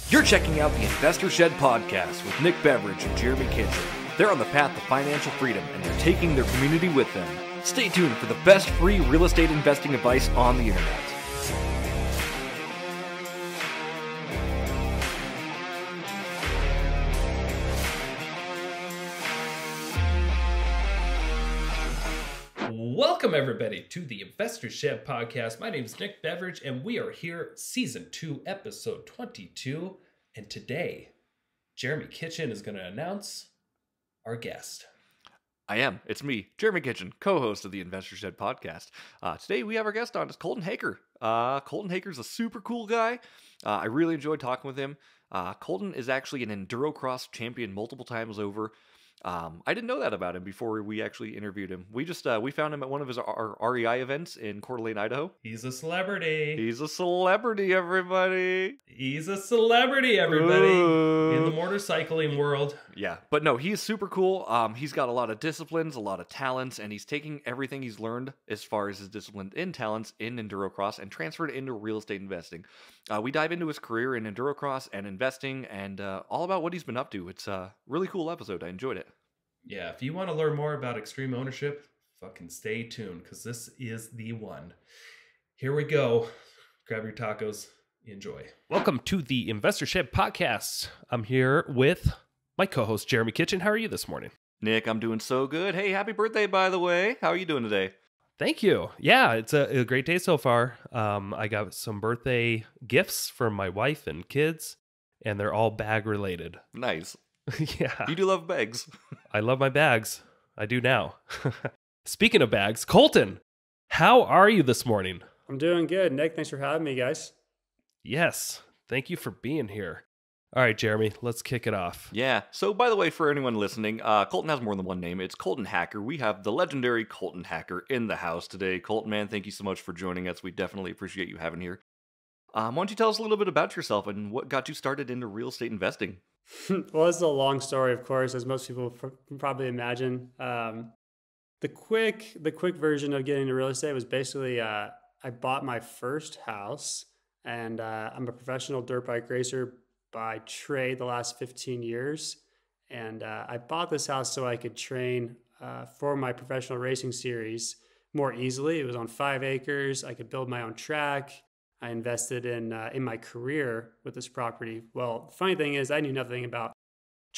You're checking out the Investor Shed podcast with Nick Beveridge and Jeremy Kitchen. They're on the path to financial freedom and they're taking their community with them. Stay tuned for the best free real estate investing advice on the internet. Welcome, everybody, to the Investor Shed podcast. My name is Nick Beveridge, and we are here, Season 2, Episode 22. And today, Jeremy Kitchen is going to announce our guest. I am. It's me, Jeremy Kitchen, co-host of the Investor Shed podcast. Today, we have our guest on. It's Colton Haaker. Colton Haaker's a super cool guy. I really enjoyed talking with him. Colton is actually an Endurocross champion multiple times over. I didn't know that about him before we actually interviewed him. We found him at one of his REI events in Coeur d'Alene, Idaho. He's a celebrity. He's a celebrity, everybody. He's a celebrity, everybody, Ooh. in the motorcycling world. Yeah, but no, he's super cool. He's got a lot of disciplines, a lot of talents, and he's taking everything he's learned as far as his discipline in talents in Endurocross and transferred it into real estate investing. We dive into his career in Endurocross and investing and all about what he's been up to. It's a really cool episode. I enjoyed it. Yeah, if you want to learn more about extreme ownership, fucking stay tuned, because this is the one. Here we go. Grab your tacos. Enjoy. Welcome to the Investor Shed podcast. I'm here with my co-host, Jeremy Kitchen. How are you this morning? Nick, I'm doing so good. Hey, happy birthday, by the way. How are you doing today? Thank you. Yeah, it's a great day so far. I got some birthday gifts from my wife and kids, and they're all bag related. Nice. Yeah. You do love bags. I love my bags. I do now. Speaking of bags, Colton, how are you this morning? I'm doing good, Nick. Thanks for having me, guys. Yes. Thank you for being here. All right, Jeremy, let's kick it off. Yeah. So, by the way, for anyone listening, Colton has more than one name. It's Colton Haaker. We have the legendary Colton Haaker in the house today. Colton, man, thank you so much for joining us. We definitely appreciate you having here. Why don't you tell us a little bit about yourself and what got you started into real estate investing? Well, it's a long story, of course, as most people probably imagine. The quick version of getting into real estate was basically I bought my first house, and I'm a professional dirt bike racer by trade the last 15 years. And I bought this house so I could train for my professional racing series more easily. It was on 5 acres. I could build my own track. I invested in my career with this property. Well, the funny thing is I knew nothing about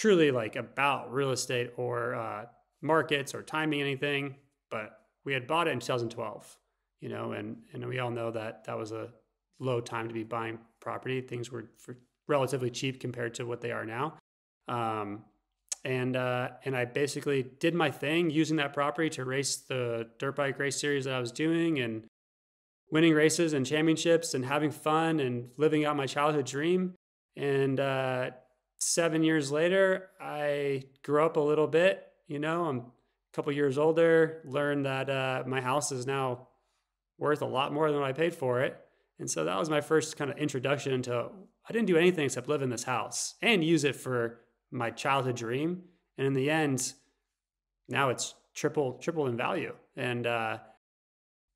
real estate or markets or timing anything, but we had bought it in 2012, and we all know that was a low time to be buying property. Things were relatively cheap compared to what they are now. And I basically did my thing using that property to race the dirt bike race series that I was doing and winning races and championships and having fun and living out my childhood dream. And 7 years later, I grew up a little bit, I'm a couple years older, learned that my house is now worth a lot more than what I paid for it. And so that was my first kind of introduction into, I didn't do anything except live in this house and use it for my childhood dream. And in the end, now it's triple in value. And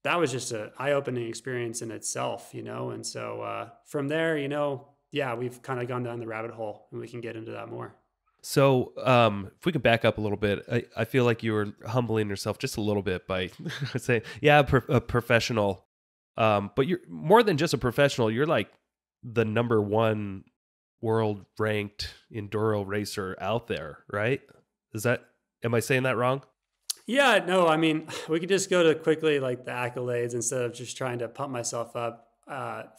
that was just an eye-opening experience in itself, And so from there, we've kind of gone down the rabbit hole, and we can get into that more. So if we can back up a little bit, I feel like you were humbling yourself just a little bit by saying, a professional. But you're more than just a professional. You're like the number 1 world ranked enduro racer out there, right? Am I saying that wrong? Yeah, no, I mean, we could just go to quickly like the accolades instead of just trying to pump myself up.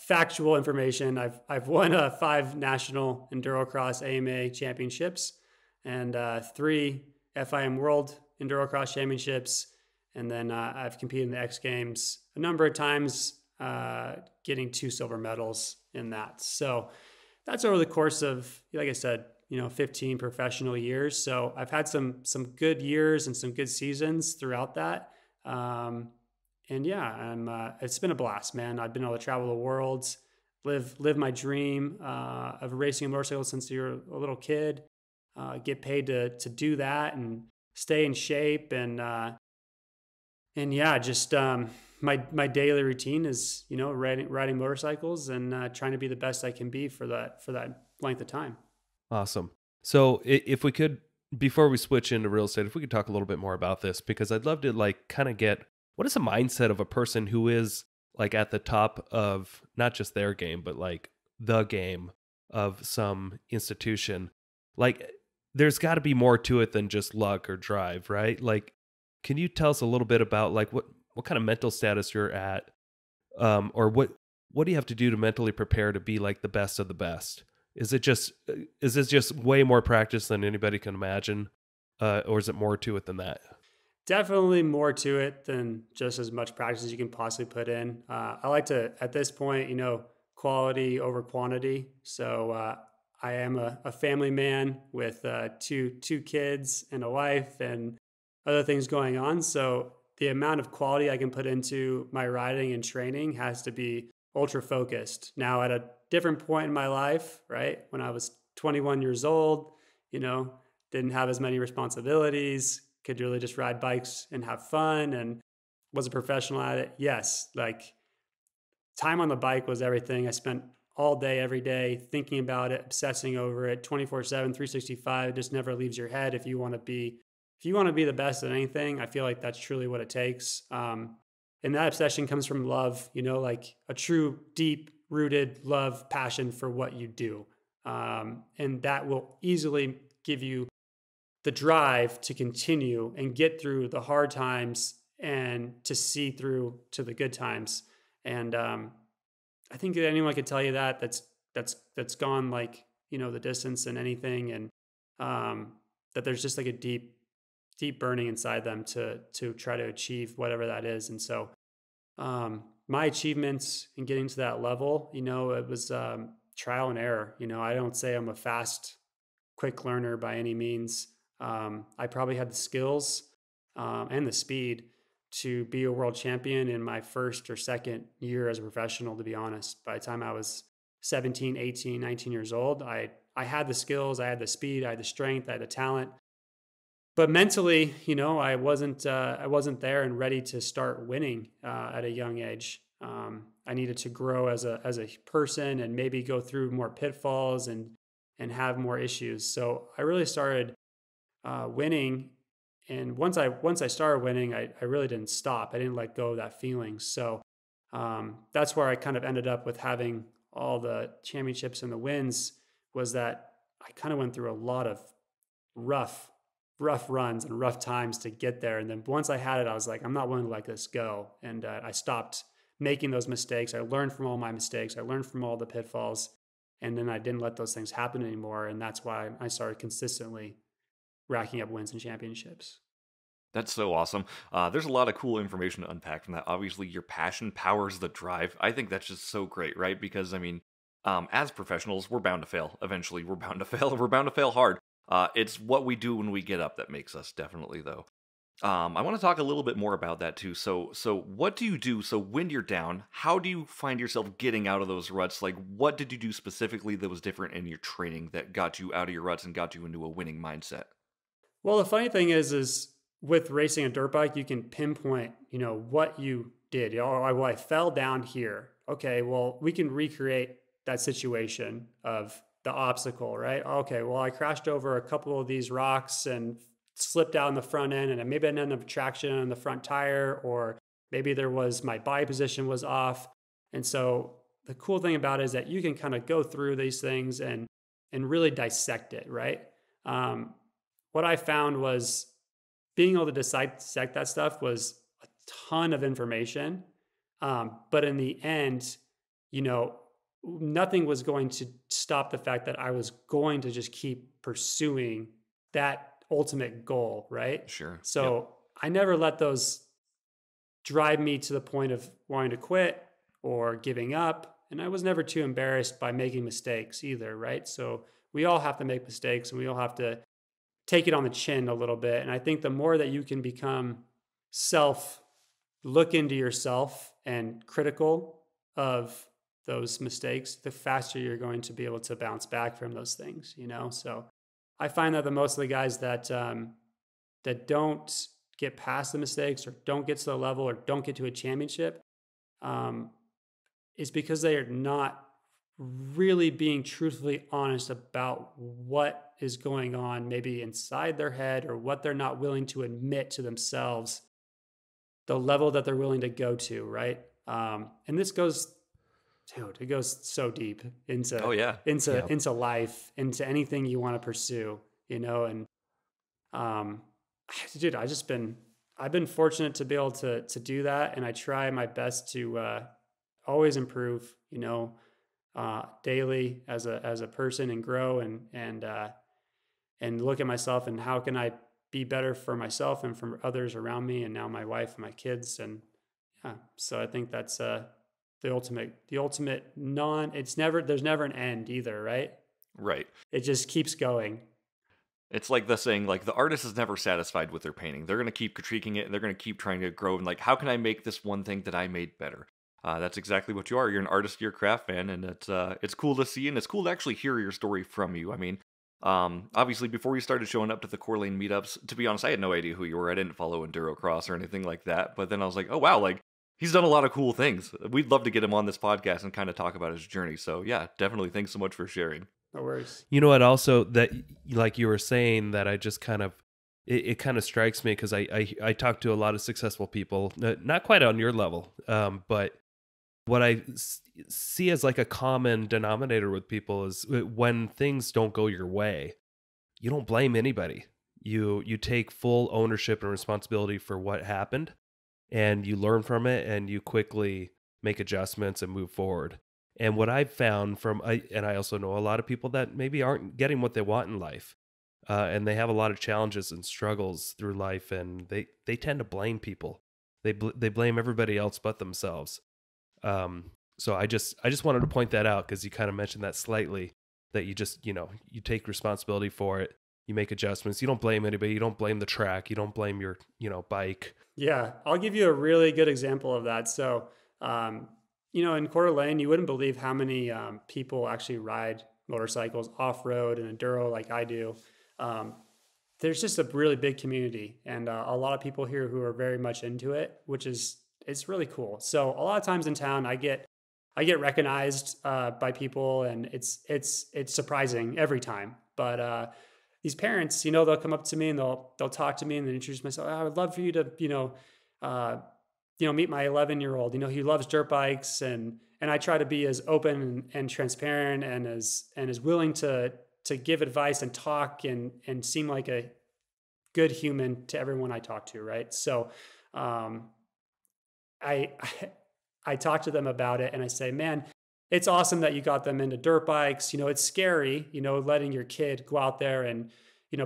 Factual information. I've won 5 national Endurocross AMA championships and 3 FIM World Endurocross championships. And then I've competed in the X Games a number of times, getting 2 silver medals in that. So that's over the course of, like I said, 15 professional years. So I've had some good years and some good seasons throughout that. And yeah, it's been a blast, man. I've been able to travel the world, live my dream of racing a motorcycle since you're a little kid, get paid to do that and stay in shape. And yeah, just my daily routine is, you know, riding motorcycles and trying to be the best I can be for that length of time. Awesome. So if we could, before we switch into real estate, if we could talk a little bit more about this, because I'd love to like kind of get, what is the mindset of a person who is like at the top of not just their game, but like the game of some institution? Like there's got to be more to it than just luck or drive, right? Like, can you tell us a little bit about like what kind of mental status you're at, or what do you have to do to mentally prepare to be like the best of the best? Is this just way more practice than anybody can imagine, or is it more to it than that? Definitely more to it than just as much practice as you can possibly put in. I like to, at this point, you know, quality over quantity. So I am a family man with two kids and a wife and other things going on. So the amount of quality I can put into my riding and training has to be ultra focused. Now, at a different point in my life, right, when I was 21 years old, you know, didn't have as many responsibilities, could really just ride bikes and have fun, and was a professional at it. Yes, like time on the bike was everything. I spent all day, every day thinking about it, obsessing over it, 24/7, 365. It just never leaves your head. If you want to be the best at anything, I feel like that's truly what it takes. And that obsession comes from love, you know, like a true, deep rooted love, passion for what you do. And that will easily give you the drive to continue and get through the hard times and to see through to the good times. And I think that anyone could tell you that that's gone like, you know, the distance and anything, and that there's just like a deep burning inside them to try to achieve whatever that is. And so my achievements in getting to that level, you know, it was trial and error. You know, I don't say I'm a fast, quick learner by any means. I probably had the skills and the speed to be a world champion in my first or second year as a professional, to be honest. By the time I was 17, 18, 19 years old, I had the skills, I had the speed, I had the strength, I had the talent. But mentally, you know, I wasn't there and ready to start winning at a young age. I needed to grow as a person and maybe go through more pitfalls and have more issues. So I really started winning, and once I started winning, I really didn't stop. I didn't let go of that feeling. So that's where I kind of ended up with having all the championships and the wins. Was that I kind of went through a lot of rough runs and rough times to get there. And then once I had it, I was like, I'm not willing to let this go. And I stopped making those mistakes. I learned from all my mistakes. I learned from all the pitfalls. And then I didn't let those things happen anymore. And that's why I started consistently racking up wins and championships. That's so awesome. There's a lot of cool information to unpack from that. Obviously, your passion powers the drive. I think that's just so great, right? Because, I mean, as professionals, we're bound to fail. Eventually, we're bound to fail. We're bound to fail hard. It's what we do when we get up that makes us, definitely, though. I want to talk a little bit more about that, too. So what do you do? So when you're down, how do you find yourself getting out of those ruts? Like, what did you do specifically that was different in your training that got you out of your ruts and got you into a winning mindset? Well, the funny thing is with racing a dirt bike, you can pinpoint, you know, what you did. Well, I fell down here. Okay, well, we can recreate that situation of the obstacle, right? Okay, well, I crashed over a couple of these rocks and slipped out in the front end, and maybe I didn't have traction on the front tire, or maybe my body position was off. And so the cool thing about it is that you can kind of go through these things and really dissect it, right? What I found was being able to dissect that stuff was a ton of information. But in the end, you know, nothing was going to stop the fact that I was going to just keep pursuing that ultimate goal, right? Sure. So Yep. I never let those drive me to the point of wanting to quit or giving up. And I was never too embarrassed by making mistakes either, right? So we all have to make mistakes, and we all have to take it on the chin a little bit. And I think the more that you can become look into yourself and critical of those mistakes, the faster you're going to be able to bounce back from those things, you know? So I find that the most of the guys that don't get past the mistakes or don't get to the level or don't get to a championship, is because they are not really being truthfully honest about what is going on, maybe inside their head, or what they're not willing to admit to themselves, the level that they're willing to go to, right? And this goes, dude, it goes so deep into into life, into anything you want to pursue, you know. And dude, I've been fortunate to be able to do that, and I try my best to always improve, you know, daily as a person, and grow and look at myself and how can I be better for myself and for others around me, and now my wife and my kids. And yeah, so I think that's the ultimate there's never an end either, right? Right. It just keeps going. It's like the saying, like, the artist is never satisfied with their painting. They're going to keep critiquing it, and they're going to keep trying to grow. And like, how can I make this one thing that I made better? That's exactly what you are. You're an artist, you're a craft fan, and it's cool to see, and it's cool to actually hear your story from you. I mean, obviously, before you started showing up to the Core Lane meetups, to be honest, I had no idea who you were. I didn't follow Endurocross or anything like that. But then I was like, oh wow, like, he's done a lot of cool things. We'd love to get him on this podcast and kind of talk about his journey. So yeah, definitely. Thanks so much for sharing. No worries. You know what? Also, that like you were saying, that I just kind of it kind of strikes me because I talk to a lot of successful people, not quite on your level, but what I see as like a common denominator with people is when things don't go your way, you don't blame anybody. You take full ownership and responsibility for what happened, and you learn from it, and you quickly make adjustments and move forward. And what I've found and I also know a lot of people that maybe aren't getting what they want in life, and they have a lot of challenges and struggles through life, and they tend to blame people. They blame everybody else but themselves. So I just wanted to point that out because you kind of mentioned that slightly, that you just, you take responsibility for it. You make adjustments. You don't blame anybody. You don't blame the track. You don't blame your, bike. Yeah. I'll give you a really good example of that. So, in Coeur d'Alene, you wouldn't believe how many people actually ride motorcycles off-road and enduro like I do. There's just a really big community, and a lot of people here who are very much into it, which is, it's really cool. So a lot of times in town, I get recognized by people, and it's surprising every time. But these parents, they'll come up to me and they'll talk to me and then introduce myself. I would love for you to, meet my 11-year-old. He loves dirt bikes, and I try to be as open and transparent and as willing to give advice and talk and seem like a good human to everyone I talk to. Right. So, I talk to them about it, and I say, man, it's awesome that you got them into dirt bikes. It's scary, letting your kid go out there and,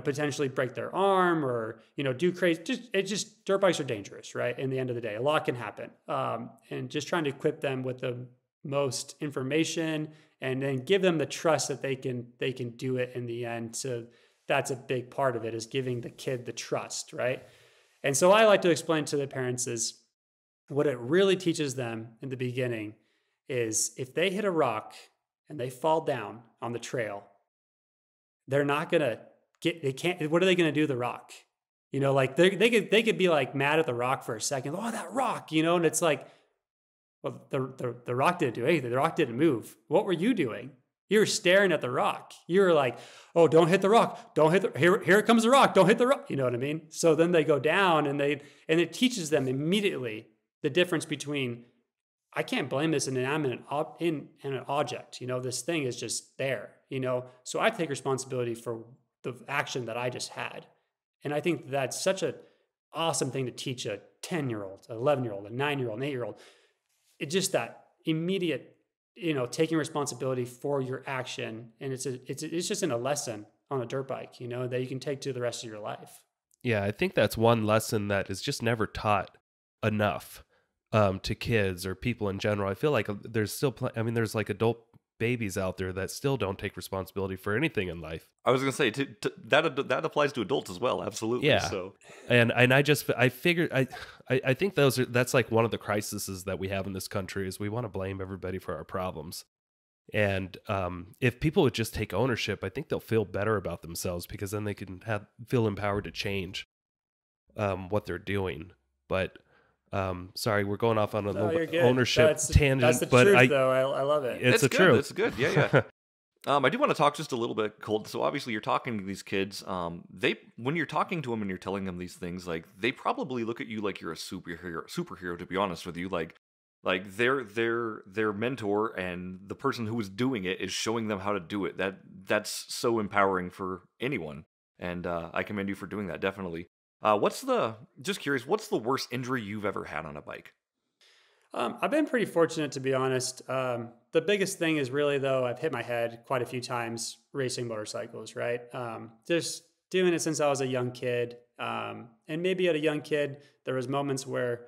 potentially break their arm or, do crazy. Dirt bikes are dangerous, right? In the end of the day, a lot can happen. And just trying to equip them with the most information and then give them the trust that they can do it in the end. So that's a big part of it, is giving the kid the trust, right? And so I like to explain to the parents is what it really teaches them in the beginning is if they hit a rock and they fall down on the trail, they're not going to what are they going to do to the rock? Like they could be like mad at the rock for a second. Oh, that rock, and it's like, well, the rock didn't do anything. The rock didn't move. What were you doing? You were staring at the rock. You were like, oh, don't hit the rock. Don't hit here it comes the rock. Don't hit the rock. You know what I mean? So then they go down, and it teaches them immediately the difference between, I can't blame this inanimate object. This thing is just there, so I take responsibility for the action that I just had. And I think that's such an awesome thing to teach a 10-year-old, an 11-year-old, a 9-year-old, an 8-year-old. It's just that immediate, taking responsibility for your action. And it's just in a lesson on a dirt bike, that you can take to the rest of your life. Yeah, I think that's one lesson that is just never taught enough to kids or people in general. I feel like there's still, there's like adult babies out there that still don't take responsibility for anything in life. I was going to say that applies to adults as well. Absolutely. Yeah. So, and I figured, I think that's like one of the crises that we have in this country is we want to blame everybody for our problems. And if people would just take ownership, I think they'll feel better about themselves, because then they can feel empowered to change. what they're doing. But sorry, we're going off on a No, little you're bit good. ownership tangent. That's the but truth, though. I love it. it's the good. truth. It's good. Yeah. I do want to talk just a little bit, Colton. So obviously you're talking to these kids. When you're talking to them and you're telling them these things, like they probably look at you like you're a superhero. To be honest with you, like their mentor and the person who is doing it is showing them how to do it. That's so empowering for anyone, and I commend you for doing that. Definitely. Just curious, what's the worst injury you've ever had on a bike? I've been pretty fortunate, to be honest. The biggest thing is really, though, I've hit my head quite a few times racing motorcycles, right? Just doing it since I was a young kid. And maybe at a young kid, there was moments where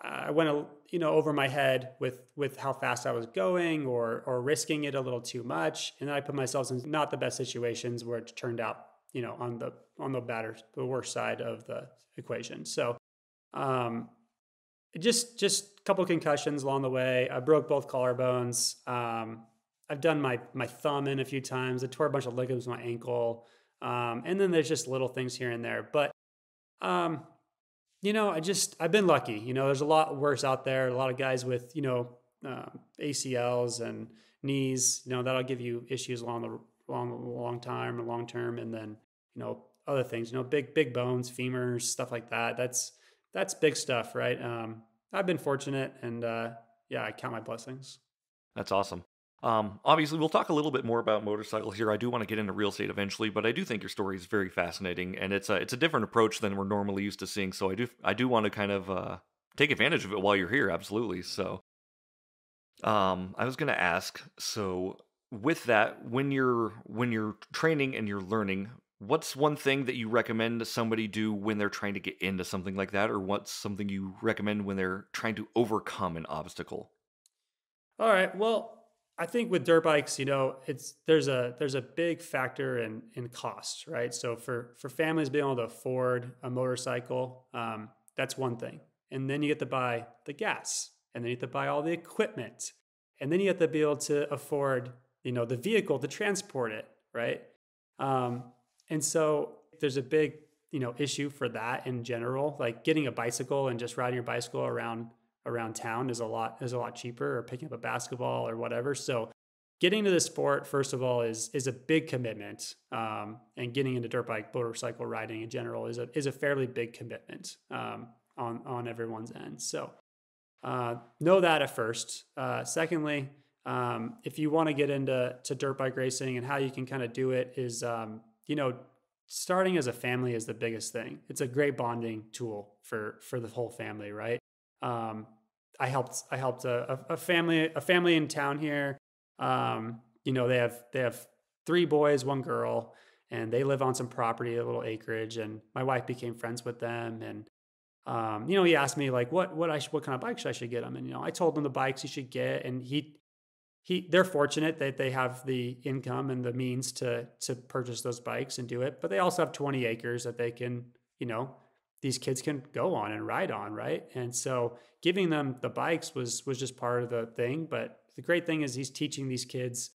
I went, over my head with how fast I was going or risking it a little too much. And then I put myself in not the best situations where it turned out, on the worst side of the equation. So, just a couple concussions along the way. I broke both collarbones. I've done my thumb in a few times. I tore a bunch of ligaments in my ankle. And then there's just little things here and there. But, I've been lucky. There's a lot worse out there. A lot of guys with, ACLs and knees, that'll give you issues long term. And then, other things, big bones, femurs, stuff like that. That's big stuff, right? I've been fortunate, and I count my blessings. That's awesome. Obviously, we'll talk a little bit more about motorcycles here. I do want to get into real estate eventually, but I do think your story is very fascinating, and it's a different approach than we're normally used to seeing. So I do want to kind of take advantage of it while you're here. Absolutely. So, I was going to ask. So, with that, when you're training and you're learning, what's one thing that you recommend somebody do when they're trying to get into something like that, or what's something you recommend when they're trying to overcome an obstacle? All right. Well, I think with dirt bikes, there's a big factor in cost, right? So for families being able to afford a motorcycle, that's one thing. And then you get to buy the gas, and then you have to buy all the equipment, and then you have to be able to afford, the vehicle to transport it, right? And so there's a big, issue for that in general. Like getting a bicycle and just riding your bicycle around town is a lot cheaper, or picking up a basketball or whatever. So getting into the sport, first of all, is a big commitment. And getting into dirt bike, motorcycle riding in general is a fairly big commitment on everyone's end. So know that at first. Secondly, if you want to get into dirt bike racing, and how you can kind of do it is, starting as a family is the biggest thing. It's a great bonding tool for the whole family, right? I helped a family in town here. They have 3 boys, 1 girl, and they live on some property, a little acreage. And my wife became friends with them, and he asked me like what kind of bikes I should get him, and I told him the bikes he should get, and they're fortunate that they have the income and the means to purchase those bikes and do it, but they also have 20 acres that they can, these kids can go on and ride on, right? And so giving them the bikes was just part of the thing. But the great thing is he's teaching these kids,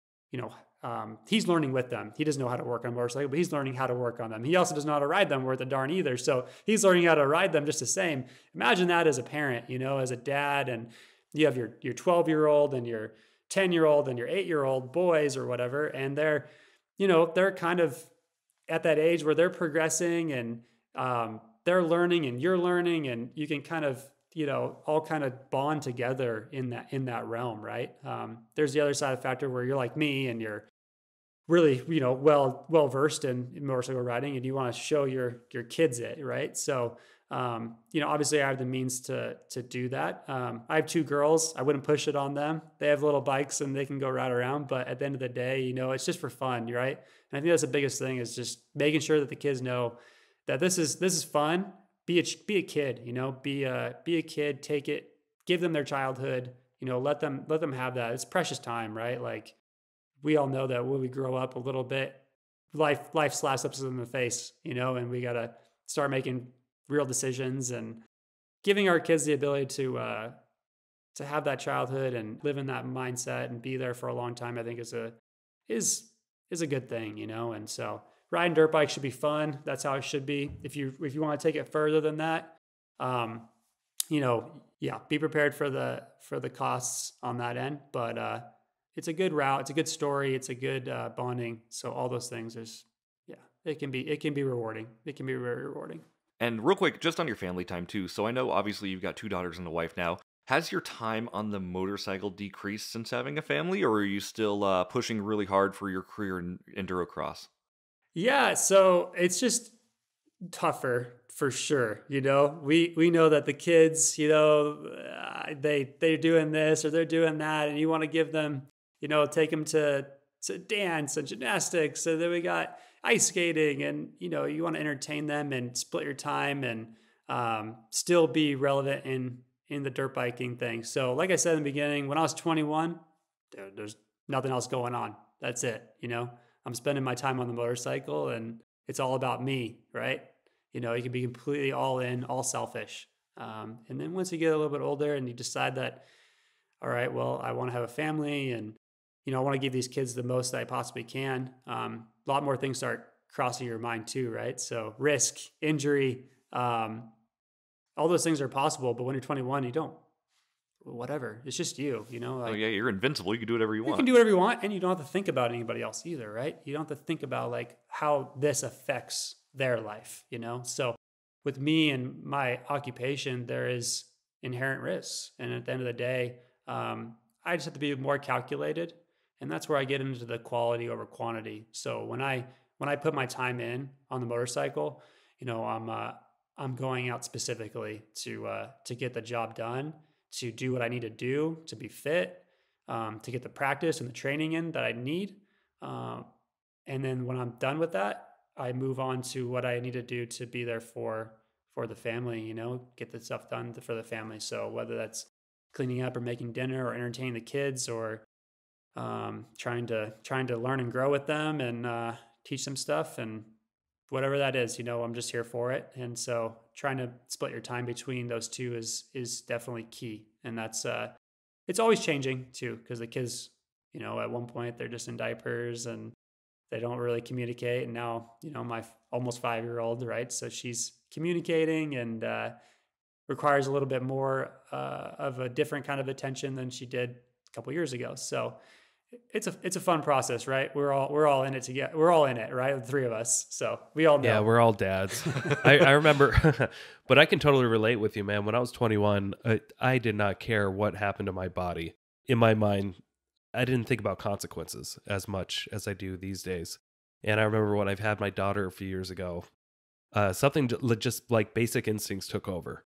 he's learning with them. He doesn't know how to work on a motorcycle, but he's learning how to work on them. He also doesn't know how to ride them worth a darn either. So he's learning how to ride them just the same. Imagine that as a parent, as a dad, and you have your 12-year-old and your 10-year-old and your 8-year-old boys or whatever. And they're kind of at that age where they're progressing, and they're learning and you're learning, and you can kind of, all kind of bond together in that realm, right? There's the other side of the factor where you're like me and you're really, well versed in motorcycle riding, and you want to show your kids it, right? So, obviously I have the means to do that. I have 2 girls. I wouldn't push it on them. They have little bikes and they can go ride around, but at the end of the day, it's just for fun, right? And I think that's the biggest thing, is just making sure that the kids know that this is fun. Be a kid, be a kid, take it, give them their childhood, let them have that. It's precious time, right? Like we all know that when we grow up a little bit, life slaps us in the face, and we got to start making real decisions, and giving our kids the ability to have that childhood and live in that mindset and be there for a long time, I think is a good thing, And so riding dirt bikes should be fun. That's how it should be. If you want to take it further than that, be prepared for the costs on that end. But it's a good route. It's a good story. It's a good bonding. So all those things it can be rewarding. It can be very rewarding. And real quick, just on your family time too. So I know obviously you've got 2 daughters and a wife now. Has your time on the motorcycle decreased since having a family, or are you still pushing really hard for your career in Endurocross? Yeah, so it's just tougher for sure. We know that the kids, they're doing this or they're doing that, and you want to give them, take them to dance and gymnastics. So then we got ice skating, and you want to entertain them and split your time and still be relevant in the dirt biking thing. So like I said in the beginning, when I was 21, there's nothing else going on. That's it. I'm spending my time on the motorcycle, and it's all about me, right? You can be completely all in, all selfish. And then once you get a little bit older and you decide that, all right, well, I want to have a family, and, I want to give these kids the most that I possibly can. A lot more things start crossing your mind too, right? So risk, injury, all those things are possible. But when you're 21, you don't, whatever. It's just you, Oh yeah, you're invincible. You can do whatever you want. You can do whatever you want, and you don't have to think about anybody else either, right? You don't have to think about like how this affects their life, So with me and my occupation, there is inherent risks. And at the end of the day, I just have to be more calculated. And that's where I get into the quality over quantity. So when I put my time in on the motorcycle, I'm going out specifically to get the job done, to do what I need to do, to be fit, to get the practice and the training in that I need. And then when I'm done with that, I move on to what I need to do to be there for the family, get the stuff done for the family. So whether that's cleaning up or making dinner or entertaining the kids, or trying to learn and grow with them and teach them stuff, and whatever that is, I'm just here for it. And so trying to split your time between those two is definitely key. And that's it's always changing too, because the kids, at one point they're just in diapers and they don't really communicate. And now, my almost 5-year-old, right? So she's communicating and requires a little bit more of a different kind of attention than she did a couple years ago. So it's a fun process, right? We're all in it together. We're all in it, right? The three of us. So we all know. Yeah, we're all dads. I remember, but I can totally relate with you, man. When I was 21, I did not care what happened to my body. In my mind, I didn't think about consequences as much as I do these days. And I remember when I've had my daughter a few years ago, something just like basic instincts took over.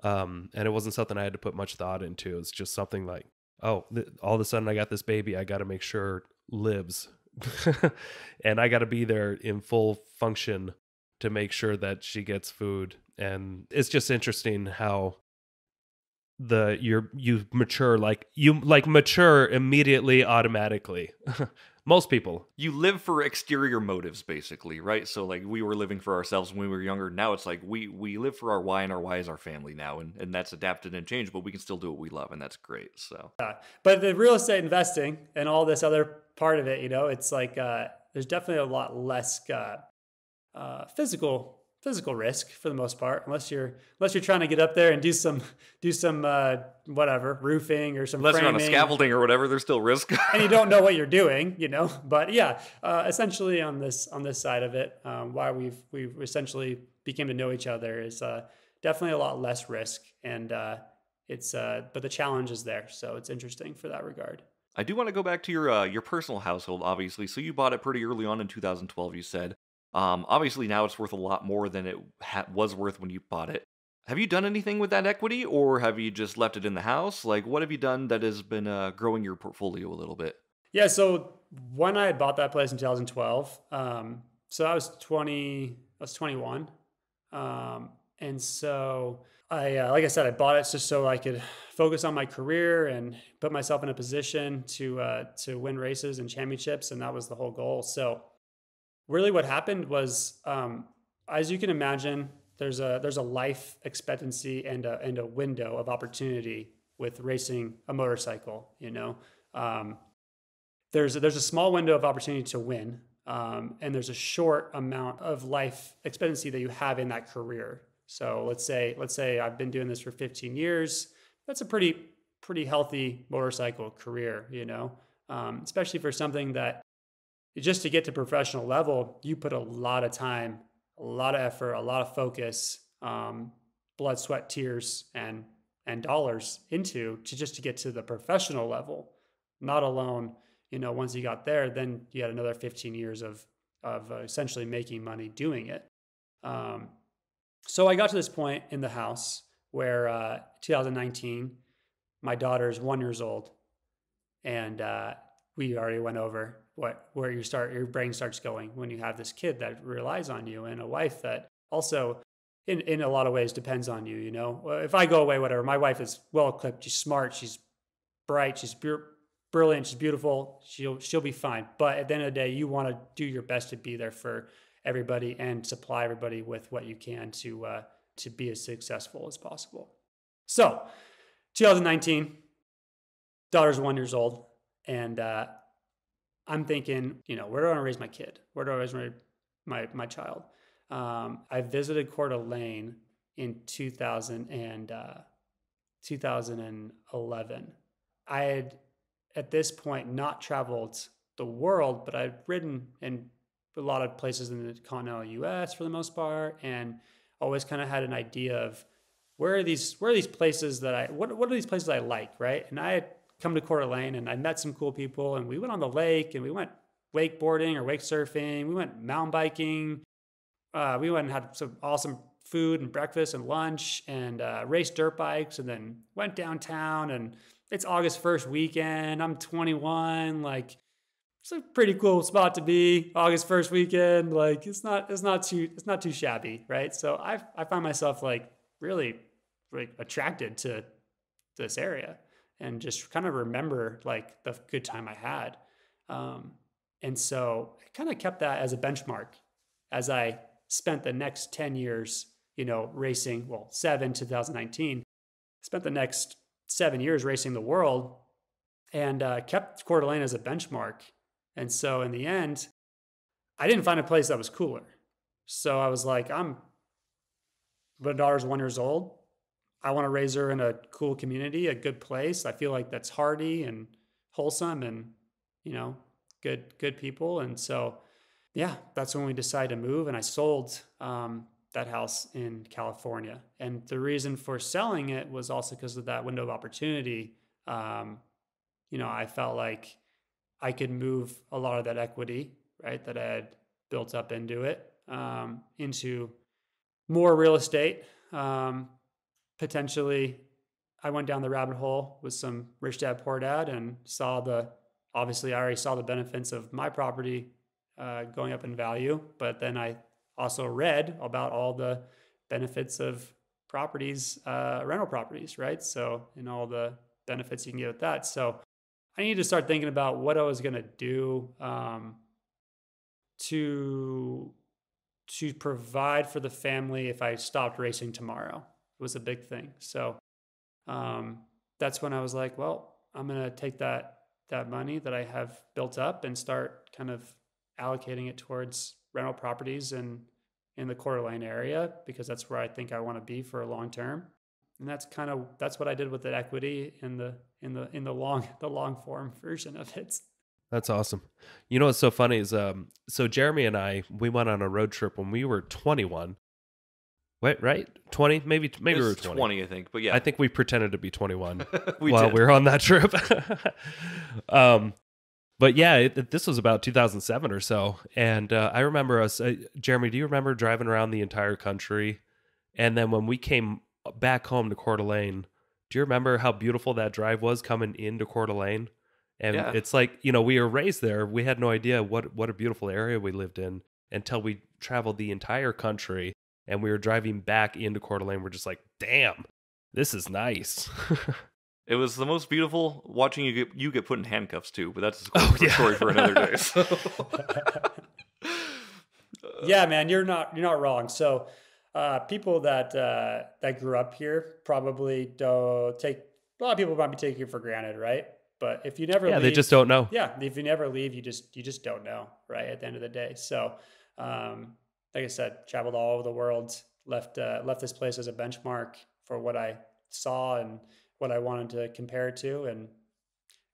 And it wasn't something I had to put much thought into. It's just something like, all of a sudden I got this baby. I got to make sure lives and I got to be there in full function to make sure that she gets food. And it's just interesting how you mature, mature immediately automatically. Most people. You live for exterior motives, basically, right? So, like, we were living for ourselves when we were younger. Now it's like we live for our why, and our why is our family now. And that's adapted and changed, but we can still do what we love, and that's great. So, but the real estate investing and all this other part of it, it's like there's definitely a lot less physical risk for the most part, unless you're trying to get up there and do some whatever, roofing or some unless framing. You're on a scaffolding or whatever, there's still risk. And you don't know what you're doing, but yeah, essentially on this side of it, why we've essentially became to know each other is definitely a lot less risk, and but the challenge is there, so it's interesting for that regard. I do want to go back to your personal household, obviously. So you bought it pretty early on in 2012, you said. Obviously now it's worth a lot more than it was worth when you bought it. Have you done anything with that equity, or have you just left it in the house? Like, what have you done that has been growing your portfolio a little bit? Yeah, so when I had bought that place in 2012, so I was 21. And so I, like I said, I bought it just so I could focus on my career and put myself in a position to win races and championships. And that was the whole goal. So really what happened was, as you can imagine, there's a life expectancy and a window of opportunity with racing a motorcycle. There's a small window of opportunity to win. and there's a short amount of life expectancy that you have in that career. So let's say I've been doing this for 15 years. That's a pretty healthy motorcycle career, especially for something that just to get to professional level, you put a lot of time, a lot of effort, a lot of focus, blood, sweat, tears, and dollars into to get to the professional level. Not alone, once you got there, then you had another 15 years of essentially making money doing it. So I got to this point in the house where 2019, my daughter is 1 year old, and we already went over where your brain starts going when you have this kid that relies on you, and a wife that also in a lot of ways depends on you. If I go away, whatever, my wife is well equipped, she's smart, she's bright, she's brilliant, she's beautiful, she'll be fine. But at the end of the day, you want to do your best to be there for everybody and supply everybody with what you can to be as successful as possible. So 2019, daughter's 1 year old, and I'm thinking, where do I want to raise my kid? Where do I raise my child? I visited Coeur d'Alene in 2011. I had, at this point, not traveled the world, but I'd ridden in a lot of places in the continental U.S. for the most part, and always kind of had an idea of where are these places that what are these places I like, right? And I had come to Coeur d'Alene, and I met some cool people, and we went on the lake, and we went wakeboarding or wake surfing. We went mountain biking. We went and had some awesome food and breakfast and lunch, and raced dirt bikes, and then went downtown. And it's August 1st weekend. I'm 21. Like, it's a pretty cool spot to be. August 1st weekend. Like, it's not too shabby, right? So I find myself like really attracted to this area, and just kind of remember like the good time I had. And so I kind of kept that as a benchmark as I spent the next 10 years, racing, 2019, spent the next 7 years racing the world, and kept Coeur d'Alene as a benchmark. And so in the end, I didn't find a place that was cooler. So I was like, my daughter's 1 year old. I want to raise her in a cool community, a good place. I feel like that's hardy and wholesome and, good people. And so, yeah, that's when we decided to move, and I sold that house in California. And the reason for selling it was also because of that window of opportunity. I felt like I could move a lot of that equity, right, that I had built up into it, into more real estate. Potentially, I went down the rabbit hole with some rich dad, poor dad, and obviously I already saw the benefits of my property going up in value, but then I also read about all the benefits of properties, rental properties, right? So, and all the benefits you can get with that. So I needed to start thinking about what I was going to do to provide for the family if I stopped racing tomorrow. It was a big thing. So that's when I was like, well, I'm going to take that money that I have built up and start kind of allocating it towards rental properties in the Coeur d'Alene area, because that's where I think I want to be for a long term. And that's what I did with the equity in the long form version of it. That's awesome. What's so funny is so Jeremy and we went on a road trip when we were 21. Wait, right? 20? Maybe we were 20, I think. But yeah. I think we pretended to be 21 we while did. we were on that trip. But yeah, this was about 2007 or so. And I remember us, Jeremy, do you remember driving around the entire country? And then when we came back home to Coeur d'Alene, do you remember how beautiful that drive was coming into Coeur d'Alene? And Yeah. It's like, we were raised there. We had no idea what a beautiful area we lived in until we traveled the entire country. And we were driving back into Coeur d'Alene. We're just like, damn, this is nice. It was the most beautiful watching you get put in handcuffs too, but that's a story for another day. So. Yeah, man, you're not wrong. So people that grew up here probably don't take, a lot of people might be taking it for granted, right? But if you never leave, they just don't know. Yeah, if you never leave, you just don't know, right? At the end of the day. So, like I said, traveled all over the world, left this place as a benchmark for what I saw and what I wanted to compare it to, and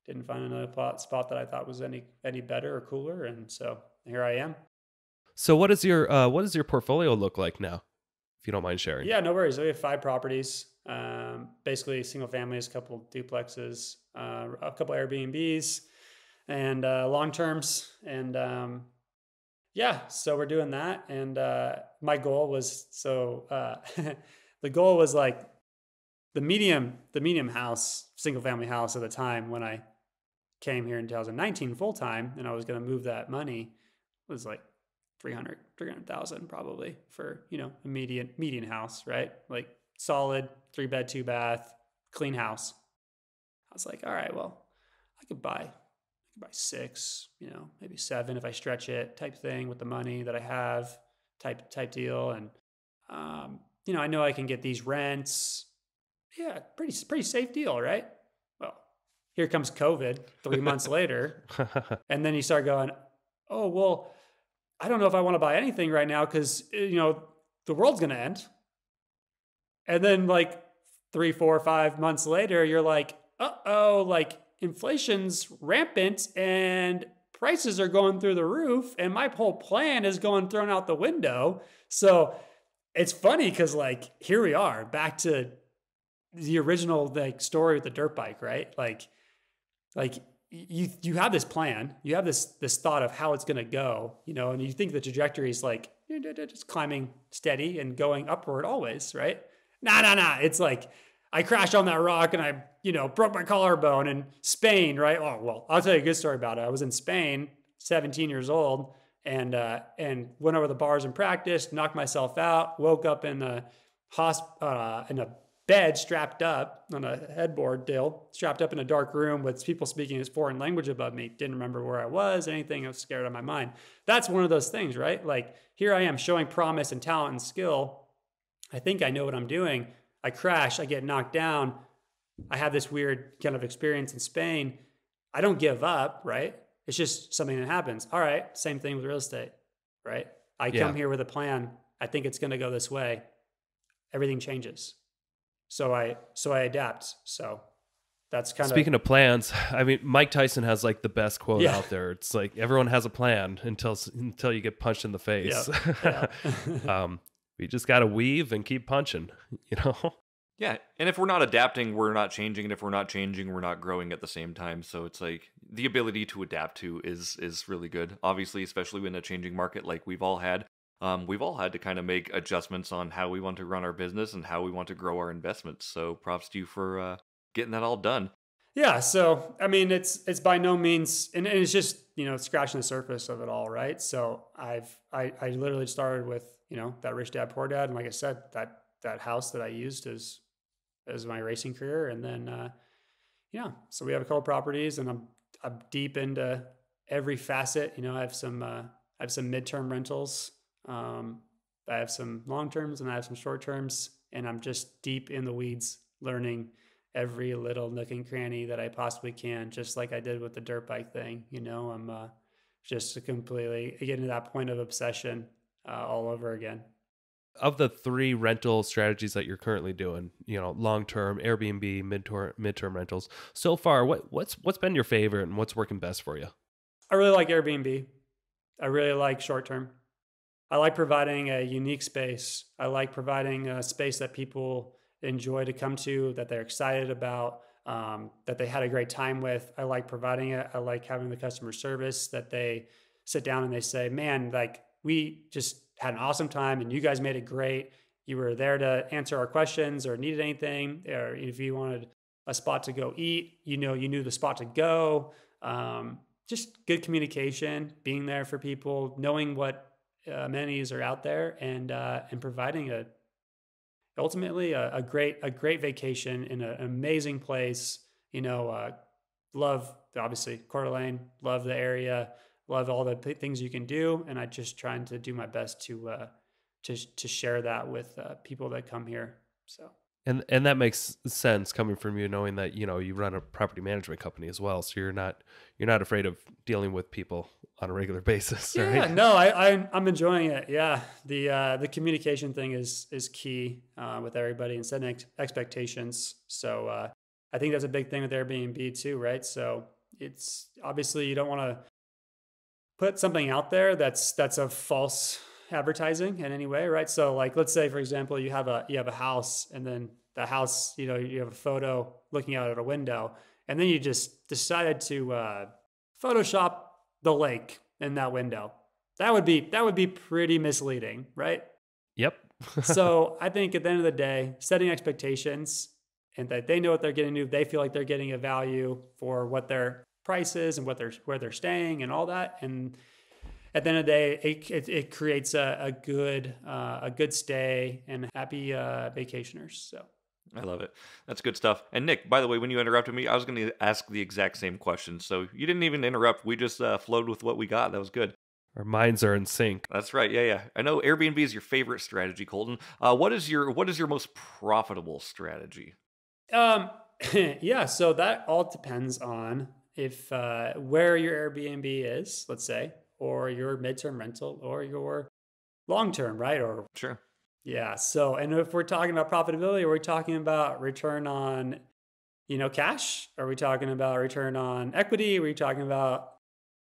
didn't find another spot that I thought was any better or cooler. And so here I am. So what does your portfolio look like now, if you don't mind sharing? Yeah, no worries. We have 5 properties, basically single families, a couple duplexes, a couple Airbnbs, and long terms. And yeah, so we're doing that. And my goal was the goal was like the medium house, single family house at the time when I came here in 2019 full time, and I was going to move that money, was like 300,000 probably for, a median house, right? Like solid 3-bed, 2-bath, clean house. I was like, all right, well, I could buy 6, maybe 7 if I stretch it, type thing with the money that I have, type deal. And I know I can get these rents. Yeah, pretty safe deal, right? Well, here comes COVID 3 months later, and then you start going, oh well, I don't know if I want to buy anything right now because, the world's going to end. And then like 3, 4, 5 months later, you're like, uh-oh, like inflation's rampant and prices are going through the roof and my whole plan is going thrown out the window. So it's funny because like here we are back to the original like story with the dirt bike, right? Like you have this plan, you have this thought of how it's going to go, and you think the trajectory is like just climbing steady and going upward always, right? Nah. It's like I crashed on that rock and I, broke my collarbone in Spain, right? Oh, well, I'll tell you a good story about it. I was in Spain, 17 years old, and went over the bars in practice, knocked myself out, woke up in a bed strapped up on a headboard deal, strapped up in a dark room with people speaking his foreign language above me. Didn't remember where I was, anything. I was scared out of my mind. That's one of those things, right? Like here I am showing promise and talent and skill. I think I know what I'm doing. I crash, I get knocked down. I have this weird kind of experience in Spain. I don't give up, right? It's just something that happens. All right, same thing with real estate, right? I come here with a plan. I think it's going to go this way. Everything changes. So I adapt. So that's kind of speaking of plans. I mean, Mike Tyson has like the best quote out there. It's like everyone has a plan until you get punched in the face. Yeah. We just got to weave and keep punching, Yeah, and if we're not adapting, we're not changing, and if we're not changing, we're not growing at the same time. So it's like the ability to adapt to is really good. Obviously, especially in a changing market like we've all had. We've all had to kind of make adjustments on how we want to run our business and how we want to grow our investments. So props to you for getting that all done. Yeah. So, I mean, it's by no means, and it's just, scratching the surface of it all. Right. So I literally started with, that rich dad, poor dad. And like I said, that house that I used as my racing career. And then, so we have a couple properties and I'm deep into every facet. I have some midterm rentals. I have some long terms and I have some short terms, and I'm just deep in the weeds learning every little nook and cranny that I possibly can, just like I did with the dirt bike thing. I'm just completely getting to that point of obsession all over again. Of the 3 rental strategies that you're currently doing, long-term, Airbnb, midterm rentals, so far, what's been your favorite and what's working best for you? I really like Airbnb. I really like short-term. I like providing a unique space. I like providing a space that people enjoy to come to, that they're excited about, that they had a great time with. I like providing it. I like having the customer service that they sit down and they say, man, like we just had an awesome time and you guys made it great. You were there to answer our questions or needed anything, or if you wanted a spot to go eat, you knew the spot to go. Just good communication, being there for people, knowing what amenities are out there, and providing ultimately a great vacation in an amazing place. Love obviously Coeur d'Alene, love the area, love all the things you can do, and I just trying to do my best to share that with people that come here. So And that makes sense coming from you, knowing that, you run a property management company as well. So you're not afraid of dealing with people on a regular basis, Yeah, right? no, I'm enjoying it. Yeah, the communication thing is key with everybody and setting expectations. So I think that's a big thing with Airbnb too, right? So it's obviously you don't want to put something out there that's a false advertising in any way, right? So like let's say for example you have a house, and then the house, you have a photo looking out at a window, and then you just decided to Photoshop the lake in that window. That would be pretty misleading, right? Yep. So I think at the end of the day, setting expectations and that they know what they're getting into, they feel like they're getting a value for what their price is and where they're staying and all that. And at the end of the day, it creates a good stay and happy vacationers. So I love it. That's good stuff. And Nick, by the way, when you interrupted me, I was going to ask the exact same question. So you didn't even interrupt. We just flowed with what we got. That was good. Our minds are in sync. That's right. Yeah, yeah. I know Airbnb is your favorite strategy, Colton. What is your most profitable strategy? Yeah, so that all depends on if where your Airbnb is, let's say, or your midterm rental or your long term, right? Or Sure. yeah. So, and if we're talking about profitability, are we talking about return on, cash? Are we talking about return on equity? Are we talking about,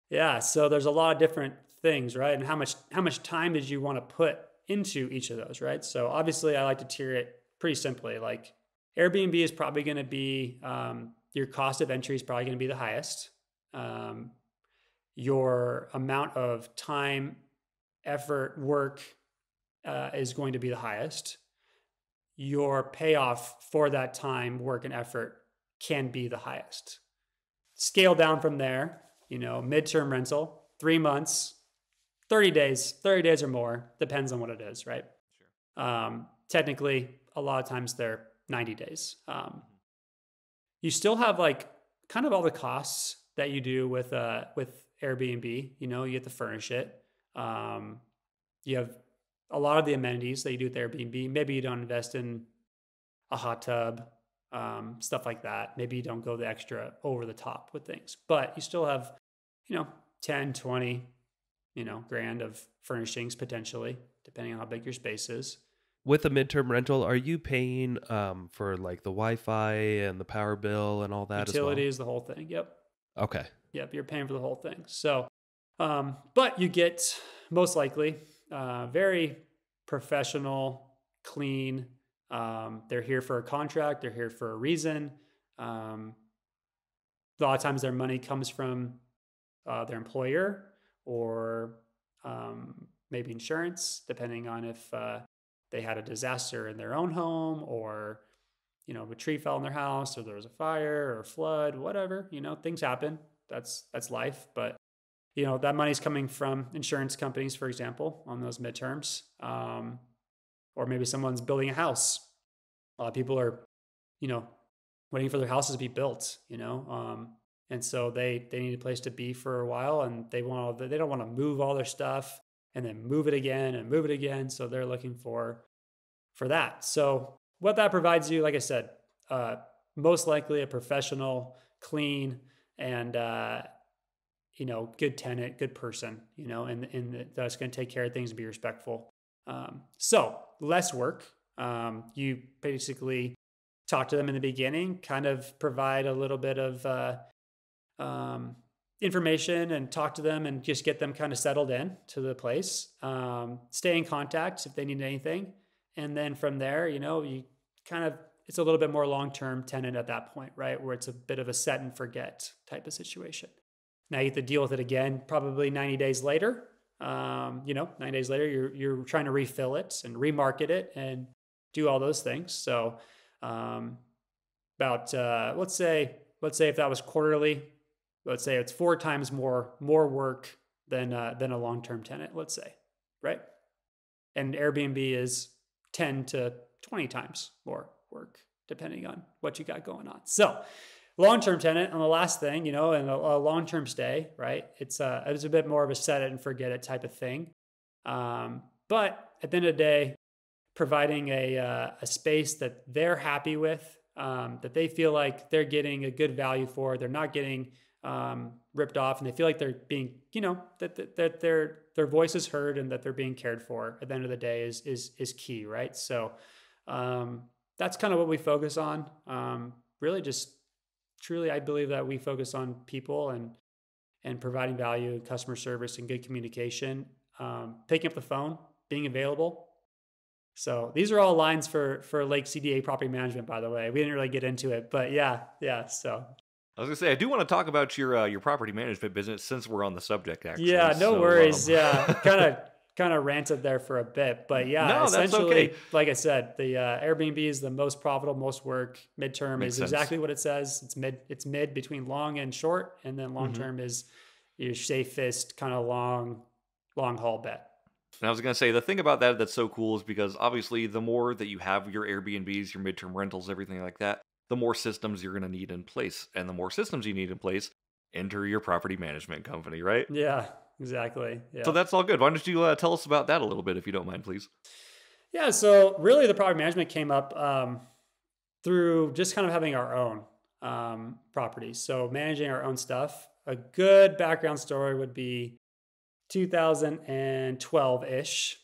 yeah. So there's a lot of different things, right? And how much time did you want to put into each of those, right? So obviously I like to tier it pretty simply. Like Airbnb is probably going to be, your cost of entry is probably going to be the highest. Your amount of time, effort, work, is going to be the highest. Your payoff for that time, work, and effort can be the highest. Scale down from there, midterm rental, 3 months, 30 days or more, depends on what it is, right? Sure. Technically, a lot of times they're 90 days. You still have like kind of all the costs that you do with Airbnb. You get to furnish it. You have a lot of the amenities that you do with Airbnb. Maybe you don't invest in a hot tub, stuff like that. Maybe you don't go the extra over the top with things, but you still have, 10, 20, grand of furnishings potentially, depending on how big your space is. With a midterm rental, are you paying for like the Wi-Fi and the power bill and all that Utilities, as well? the whole thing. Yep. Okay. Yep. You're paying for the whole thing. So, but you get most likely very professional, clean. They're here for a contract. They're here for a reason. A lot of times their money comes from their employer or maybe insurance, depending on if they had a disaster in their own home or, a tree fell in their house or there was a fire or a flood, whatever, things happen. That's life. But, that money's coming from insurance companies, for example, on those midterms. Or maybe someone's building a house. A lot of people are, waiting for their houses to be built, and so they need a place to be for a while, and they don't want to move all their stuff and then move it again and move it again. So they're looking for that. So what that provides you, like I said, most likely a professional, clean, and good tenant, good person, and that's going to take care of things and be respectful. So less work. You basically talk to them in the beginning, kind of provide a little bit of information and talk to them and just get them kind of settled in to the place. Stay in contact if they need anything. And then from there, you kind of, it's a little bit more long-term tenant at that point, right? Where it's a bit of a set and forget type of situation. Now you have to deal with it again, probably 90 days later. 90 days later, you're trying to refill it and remarket it and do all those things. So let's say if that was quarterly, let's say it's 4 times more work than a long-term tenant, let's say, right? And Airbnb is 10 to 20 times more work, depending on what you got going on. So long-term tenant, and the last thing, and a long-term stay, right? It's a bit more of a set it and forget it type of thing. But at the end of the day, providing a space that they're happy with, that they feel like they're getting a good value for. They're not getting ripped off, and they feel like they're being, that their voice is heard and that they're being cared for at the end of the day is key, right? So that's kind of what we focus on. Really just truly, I believe that we focus on people and providing value and customer service and good communication, picking up the phone, being available. So these are all lines for Lake CDA property management, by the way. We didn't really get into it, but yeah. So I was gonna say, I do want to talk about your property management business since we're on the subject, actually. yeah, no worries. Yeah, kind of ranted there for a bit, but yeah, no, essentially, that's okay. like I said, the Airbnb is the most profitable, most work. Midterm Makes is sense. exactly what it says. It's mid between long and short, and then long term is your safest kind of long haul bet. And I was going to say, the thing about that that's so cool is because obviously the more that you have your Airbnbs, your midterm rentals, everything like that, the more systems you're going to need in place. And the more systems you need in place, enter your property management company, right? Yeah, exactly. Yeah. So that's all good. Why don't you tell us about that a little bit, if you don't mind, please? Yeah, so really the property management came up through just kind of having our own properties. So managing our own stuff. A good background story would be 2012-ish.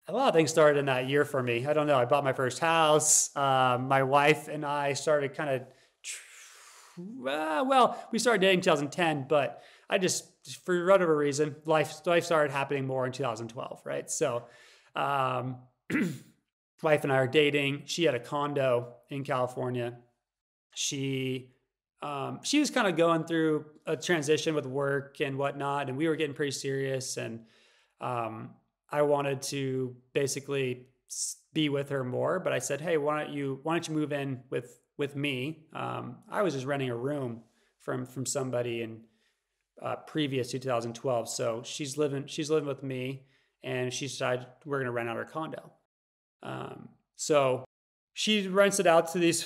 A lot of things started in that year for me. I don't know. I bought my first house. My wife and I started kind of, we started dating in 2010, but I just, for whatever reason, life started happening more in 2012, right? So wife and I are dating. She had a condo in California. She was kind of going through a transition with work and whatnot, and we were getting pretty serious. And I wanted to basically be with her more, but I said, "Hey, why don't you move in with me?" I was just renting a room from somebody in previous to 2012, so she's living with me, and she decided we're going to rent out her condo. So she rents it out to these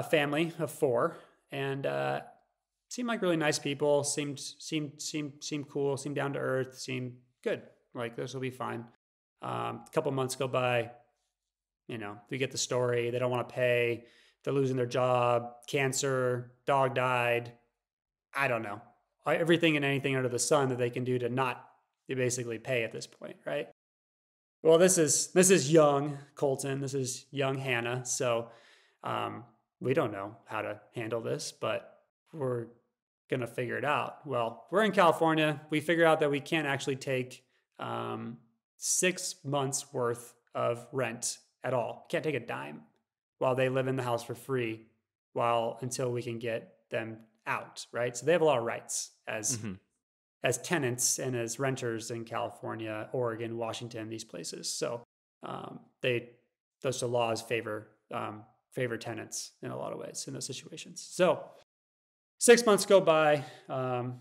family of 4. And seemed like really nice people. Seemed cool. Seemed down to earth. Seemed good. Like this will be fine. A couple months go by. We get the story. They don't want to pay. They're losing their job. Cancer. Dog died. I don't know. Everything and anything under the sun that they can do to not basically pay at this point, right? Well, this is young Colton. This is young Hannah. So. We don't know how to handle this, but we're going to figure it out. Well, we're in California. We figure out that we can't actually take 6 months worth of rent at all. Can't take a dime while they live in the house for free until we can get them out, right? So they have a lot of rights as tenants and as renters in California, Oregon, Washington, these places. So those laws favor tenants in a lot of ways in those situations. So 6 months go by.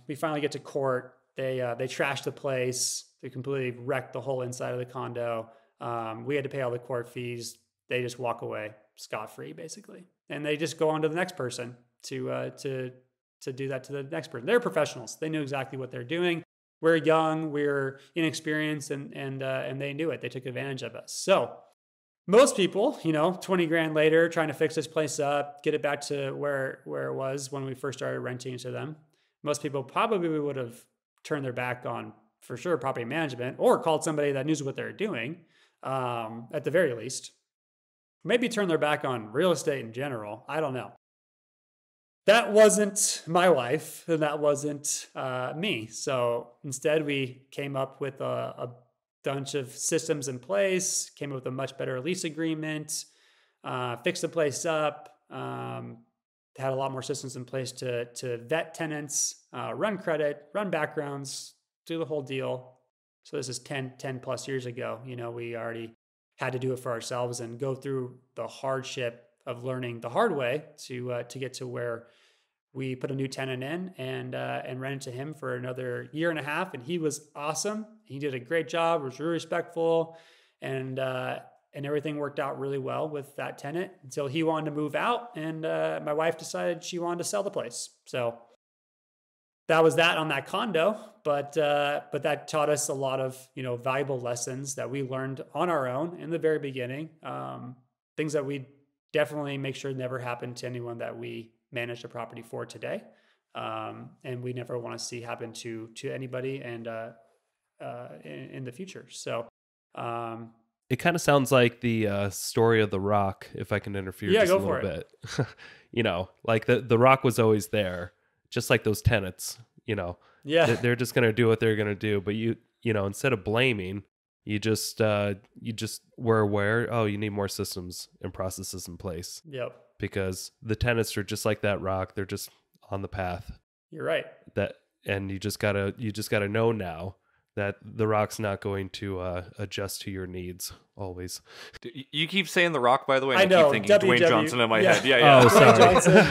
We finally get to court. They trash the place. They completely wrecked the whole inside of the condo. We had to pay all the court fees. They just walk away scot-free, basically. And they just go on to the next person to do that to the next person. They're professionals. They knew exactly what they're doing. We're young, we're inexperienced, and they knew it. They took advantage of us. So most people, 20 grand later, trying to fix this place up, get it back to where it was when we first started renting it to them. Most people probably would have turned their back on, for sure, property management, or called somebody that knows what they're doing, at the very least. Maybe turn their back on real estate in general. I don't know. That wasn't my wife, and that wasn't me. So instead, we came up with a bunch of systems in place, came up with a much better lease agreement, fixed the place up, had a lot more systems in place to vet tenants, run credit, run backgrounds, do the whole deal. So this is 10 plus years ago. We already had to do it for ourselves and go through the hardship of learning the hard way to get to where we put a new tenant in and ran into him for another year and a half. And he was awesome. He did a great job, was really respectful, and everything worked out really well with that tenant until he wanted to move out. And my wife decided she wanted to sell the place. So that was that on that condo. But that taught us a lot of, valuable lessons that we learned on our own in the very beginning. Things that we definitely make sure never happen to anyone that we manage a property for today. And we never want to see happen to anybody and in the future. So it kind of sounds like the story of the Rock, if I can interfere just a little bit. Like the Rock was always there, just like those tenants, Yeah. They're just going to do what they're going to do. But instead of blaming, you just were aware, oh, you need more systems and processes in place. Yep. Because the tenants are just like that Rock. They're just on the path. You're right. And you just gotta know now that the Rock's not going to adjust to your needs always. You keep saying the Rock, by the way. I know. Keep thinking Dwayne Johnson in my head. Yeah. Oh, sorry.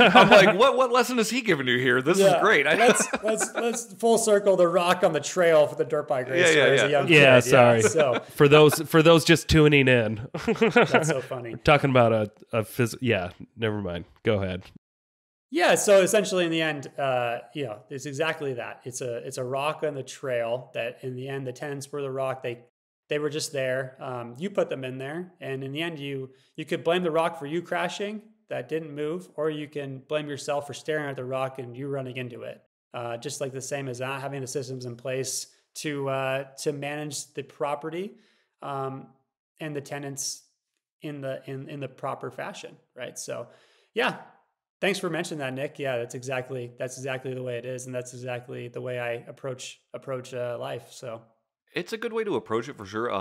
I'm like, what lesson is he giving you here? This is great. Let's full circle the Rock on the trail for the dirt bike race. As a young kid. Yeah, sorry. So for those just tuning in, that's so funny. Talking about yeah. Never mind. Go ahead. Yeah, so essentially in the end, it's exactly that. It's a rock on the trail that in the end, the tenants were the rock. They were just there. You put them in there. And in the end, you could blame the rock for you crashing that didn't move, or you can blame yourself for staring at the rock and you running into it. Just like the same as not having the systems in place to manage the property and the tenants in the proper fashion, right? So, yeah. Thanks for mentioning that, Nick. Yeah, that's exactly the way it is, and that's exactly the way I approach life. So it's a good way to approach it for sure.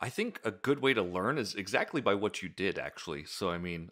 I think a good way to learn is exactly by what you did, actually. So I mean,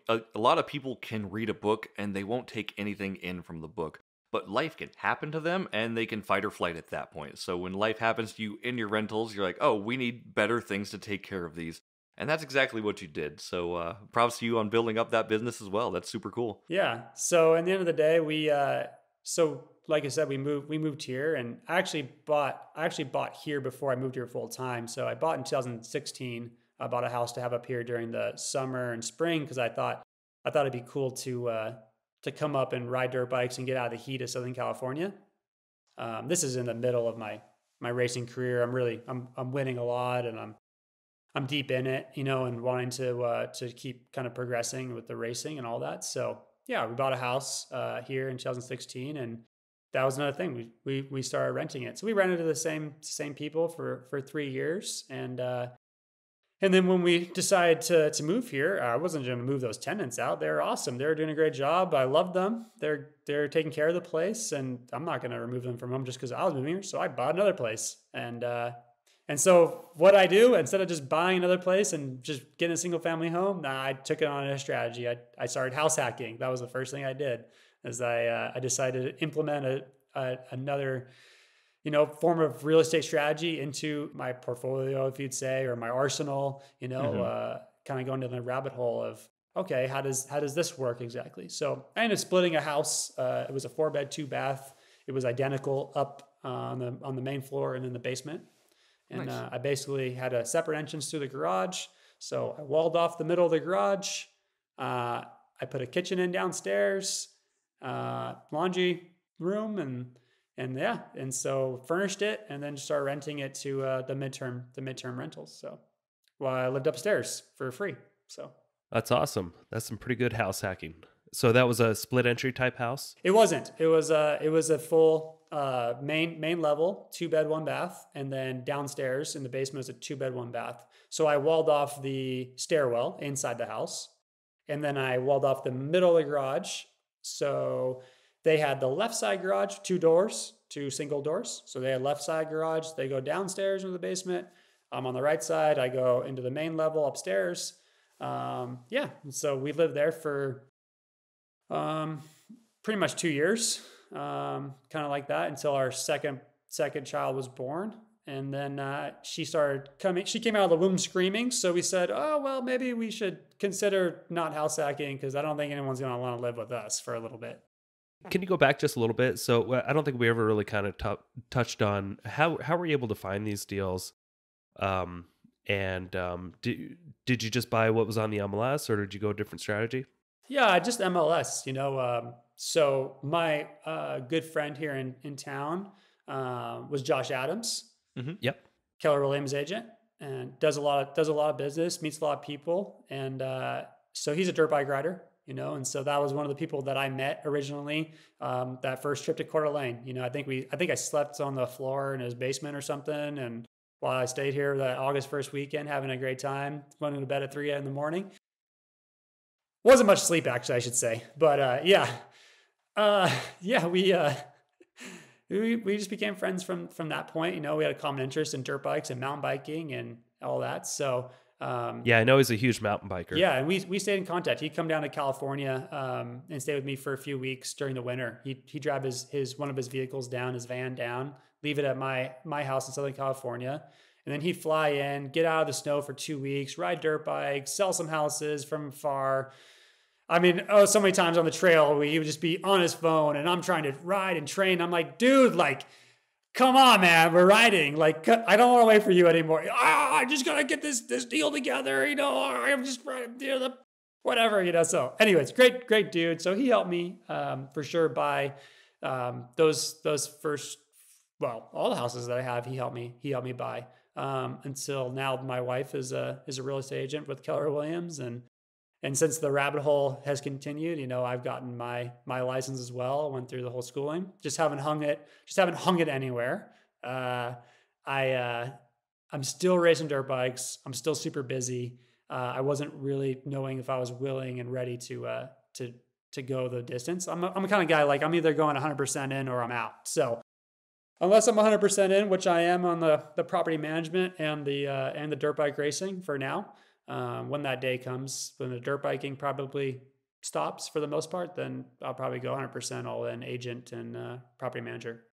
a lot of people can read a book and they won't take anything in from the book, but life can happen to them and they can fight or flight at that point. So when life happens to you in your rentals, you're like, oh, we need better things to take care of these. And that's exactly what you did. So props to you on building up that business as well. That's super cool. Yeah. So at the end of the day, we like I said, we moved here, and I actually bought here before I moved here full time. So I bought in 2016. I bought a house to have up here during the summer and spring because I thought it'd be cool to come up and ride dirt bikes and get out of the heat of Southern California. This is in the middle of my racing career. I'm winning a lot, and I'm deep in it, and wanting to keep kind of progressing with the racing and all that. So yeah, we bought a house here in 2016, and that was another thing. We started renting it. So we rented to the same people for 3 years, and then when we decided to move here, I wasn't going to move those tenants out. They're awesome. They're doing a great job. I love them. They're taking care of the place, and I'm not going to remove them from home just because I was moving here. So I bought another place, and so what I do, instead of just buying another place and just getting a single family home, I took it on a strategy. I started house hacking. That was the first thing I did, as I decided to implement another, form of real estate strategy into my portfolio, if you'd say, or my arsenal, kind of going down the rabbit hole of, okay, how does this work exactly? So I ended up splitting a house. It was a 4-bed, 2-bath. It was identical up on the main floor and in the basement. And nice. I basically had a separate entrance to the garage. So I walled off the middle of the garage. I put a kitchen in downstairs, laundry room, and so furnished it, and then started renting it to the midterm rentals. So I lived upstairs for free. So that's awesome. That's some pretty good house hacking. So that was a split entry type house? It wasn't. It was a full main level, 2-bed, 1-bath, and then downstairs in the basement is a 2-bed, 1-bath. So I walled off the stairwell inside the house, and then I walled off the middle of the garage. So they had the left side garage, 2 doors, 2 single doors. So they had left side garage. They go downstairs into the basement. I'm on the right side. I go into the main level upstairs. So we lived there for pretty much 2 years, kind of like that, until our second child was born. And then she came out of the womb screaming. So we said, oh, well, maybe we should consider not house hacking, because I don't think anyone's going to want to live with us for a little bit. Can you go back just a little bit? So I don't think we ever really kind of touched on how were you able to find these deals? Did you just buy what was on the MLS, or did you go a different strategy? Yeah, just MLS. So my good friend here in town was Josh Adams, Yep. Keller Williams agent, and does a lot of business, meets a lot of people, and so he's a dirt bike rider, and so that was one of the people that I met originally. That first trip to Coeur d'Alene, I think I slept on the floor in his basement or something, and while I stayed here that August 1st weekend, having a great time, went to bed at 3 in the morning. Wasn't much sleep, actually, I should say, but yeah, we just became friends from that point. We had a common interest in dirt bikes and mountain biking and all that. So yeah, I know he's a huge mountain biker. yeah, and we stayed in contact. He'd come down to California and stay with me for a few weeks during the winter. He'd drive his one of his vehicles down, his van down, leave it at my house in Southern California, and then he'd fly in, get out of the snow for 2 weeks, ride dirt bikes, sell some houses from afar. I mean, so many times on the trail where he would just be on his phone and I'm trying to ride and train. I'm like, dude, like, come on, man, we're riding. Like, I don't want to wait for you anymore. I just got to get this deal together. I'm just whatever. So anyways, great dude. So he helped me for sure buy those first, well, all the houses that I have, he helped me buy until now my wife is a real estate agent with Keller Williams. And since the rabbit hole has continued, I've gotten my license as well. Went through the whole schooling. Just haven't hung it anywhere. I'm still racing dirt bikes. I'm still super busy. I wasn't really knowing if I was willing and ready to go the distance. I'm a kind of guy, like, I'm either going 100% in or I'm out. So unless I'm 100% in, which I am on the property management and the dirt bike racing for now. When that day comes, when the dirt biking probably stops for the most part, then I'll probably go 100% all in agent and property manager.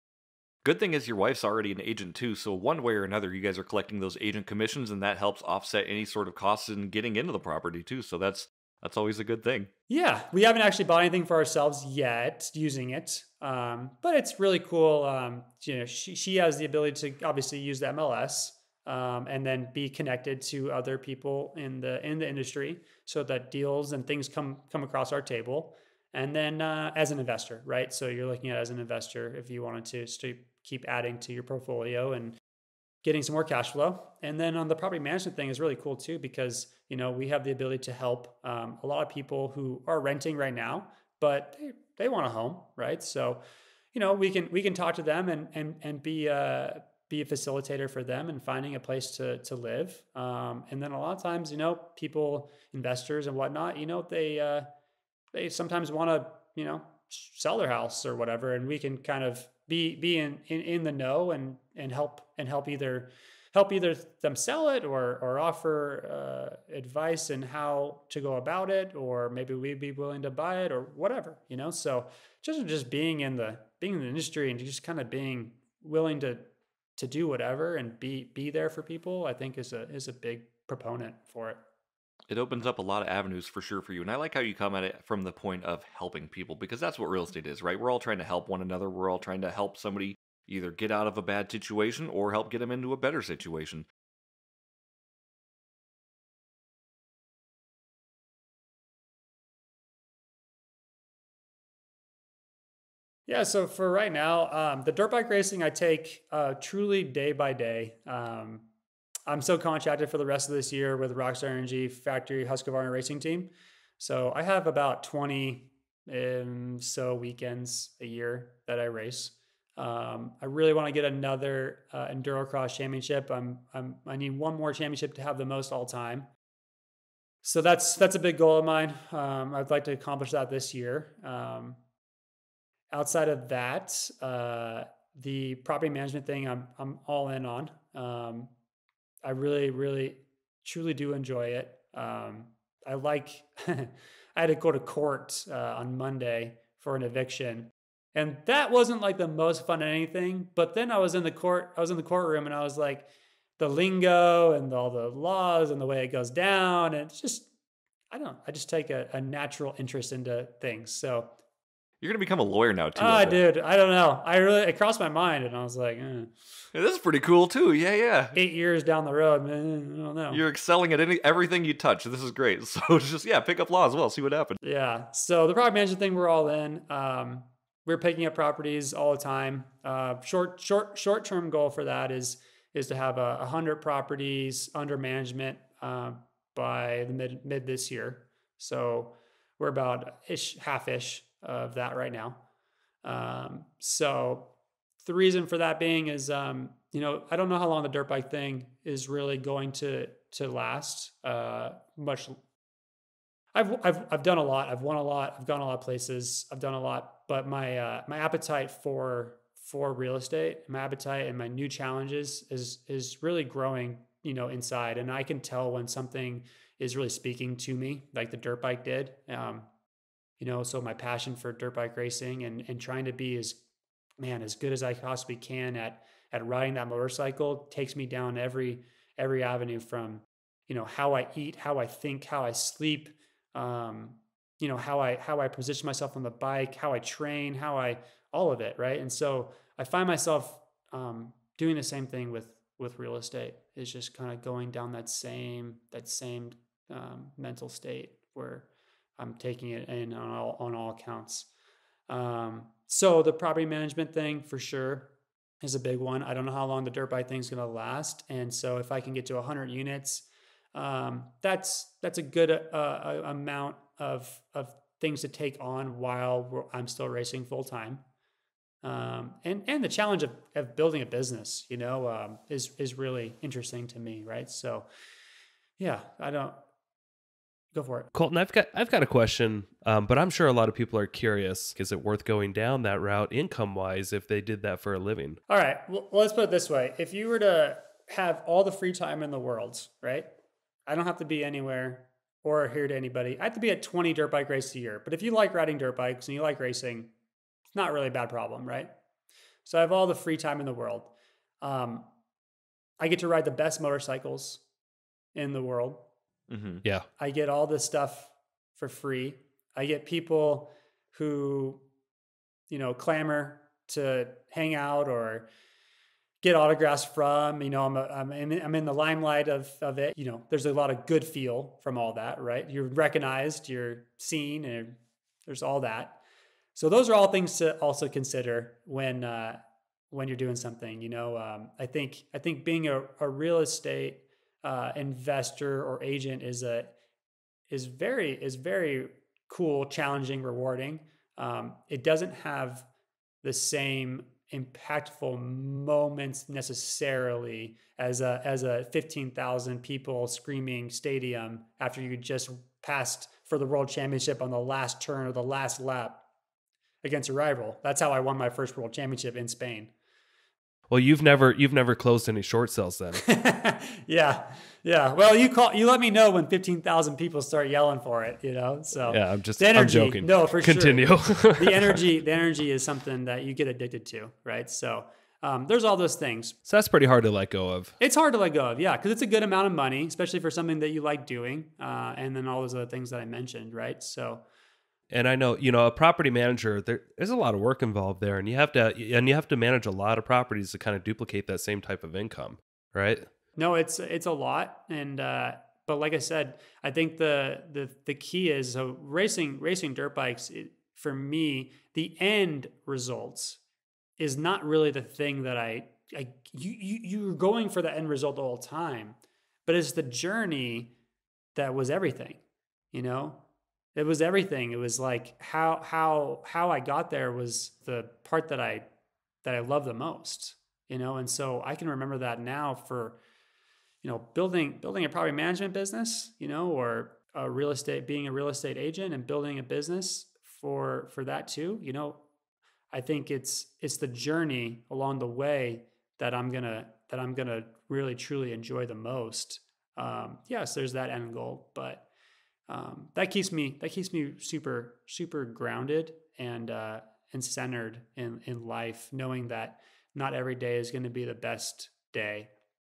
Good thing is your wife's already an agent too, so one way or another, you guys are collecting those agent commissions, and that helps offset any sort of costs in getting into the property too. So that's always a good thing. Yeah, we haven't actually bought anything for ourselves yet using it, but it's really cool. She has the ability to obviously use the MLS. And then be connected to other people in the industry, so that deals and things come across our table. And then as an investor, right? So you're looking at as an investor if you wanted to keep adding to your portfolio and getting some more cash flow. And then on the property management thing is really cool too, because we have the ability to help a lot of people who are renting right now, but they want a home, right? So we can talk to them and be a facilitator for them and finding a place to live. And then a lot of times, people, investors and whatnot, they sometimes want to, sell their house or whatever. And we can kind of be in the know and help either them sell it or offer advice in how to go about it, or maybe we'd be willing to buy it or whatever, so just being in the industry and just kind of being willing to do whatever and be there for people, I think is a big proponent for it. It opens up a lot of avenues for sure for you. And I like how you come at it from the point of helping people, because that's what real estate is, right? We're all trying to help one another. We're all trying to help somebody either get out of a bad situation or help get them into a better situation. Yeah, so for right now, the dirt bike racing I take truly day by day. I'm still contracted for the rest of this year with Rockstar Energy Factory Husqvarna Racing Team. So I have about 20 weekends a year that I race. I really want to get another Endurocross championship. I need one more championship to have the most all time. So that's a big goal of mine. I'd like to accomplish that this year. Outside of that, the property management thing, I'm all in on. I really, really, truly do enjoy it. I like. I had to go to court on Monday for an eviction, and that wasn't like the most fun of anything. But then I was in the courtroom, and I was like, the lingo and all the laws and the way it goes down, and it's just, I just take a natural interest into things. So You're going to become a lawyer now, too. Dude, I don't know. It crossed my mind, and I was like, Yeah, this is pretty cool, too. Yeah. 8 years down the road, man, I don't know. You're excelling at everything you touch. This is great. So just, pick up law as well. See what happens. Yeah. So the property management thing, we're all in. We're picking up properties all the time. Short-term goal for that is to have 100 properties under management by the mid this year. So we're about half-ish of that right now. So the reason for that being is, I don't know how long the dirt bike thing is really going to last. Much. I've done a lot. I've won a lot. I've gone a lot of places. I've done a lot. But my appetite for real estate, my appetite and my new challenges is really growing, inside. And I can tell when something is really speaking to me, like the dirt bike did. So my passion for dirt bike racing and trying to be as good as I possibly can at riding that motorcycle takes me down every avenue from, how I eat, how I think, how I sleep, how I position myself on the bike, how I train, all of it. Right. And so I find myself, doing the same thing with real estate, is just kind of going down that same mental state where I'm taking it in on all accounts. So the property management thing for sure is a big one. I don't know how long the dirt bike thing is going to last. And so if I can get to 100 units, that's a good amount of things to take on while I'm still racing full time. And the challenge of building a business, is really interesting to me. Right. So yeah, go for it. Colton, I've got a question, but I'm sure a lot of people are curious. Is it worth going down that route income-wise if they did that for a living? All right. Well, let's put it this way. If you were to have all the free time in the world, right? I don't have to be anywhere or adhere to anybody. I have to be at 20 dirt bike races a year. But if you like riding dirt bikes and you like racing, it's not really a bad problem, right? So I have all the free time in the world. I get to ride the best motorcycles in the world. Mm-hmm. Yeah. I get all this stuff for free. I get people who, clamor to hang out or get autographs from, I'm in the limelight of it. There's a lot of good feel from all that, right? You're recognized, you're seen, and there's all that. So those are all things to also consider when you're doing something, I think being a real estate investor or agent is very cool, challenging, rewarding. It doesn't have the same impactful moments necessarily as a 15,000 people screaming stadium after you just passed for the world championship on the last turn or the last lap against a rival. That's how I won my first world championship in Spain. Well, you've never closed any short sales then. Yeah. Well, you let me know when 15,000 people start yelling for it, So yeah, I'm joking. No, for Continue. Sure. The energy is something that you get addicted to, right? So there's all those things. So that's pretty hard to let go of. It's hard to let go of, yeah, because it's a good amount of money, especially for something that you like doing, and then all those other things that I mentioned, right? So. And I know, a property manager, there's a lot of work involved there, and you have to manage a lot of properties to kind of duplicate that same type of income, right? No, it's a lot, and but like I said, I think the key is racing dirt bikes. For me, the end results is not really the thing that you're going for the end result the whole time, but it's the journey that was everything, It was everything. It was like how I got there was the part that I love the most, And so I can remember that now for, building a property management business, or being a real estate agent and building a business for that too. I think it's the journey along the way that I'm gonna really truly enjoy the most. Yes, there's that end goal, but. That keeps me super, super grounded and centered in life, knowing that not every day is going to be the best day.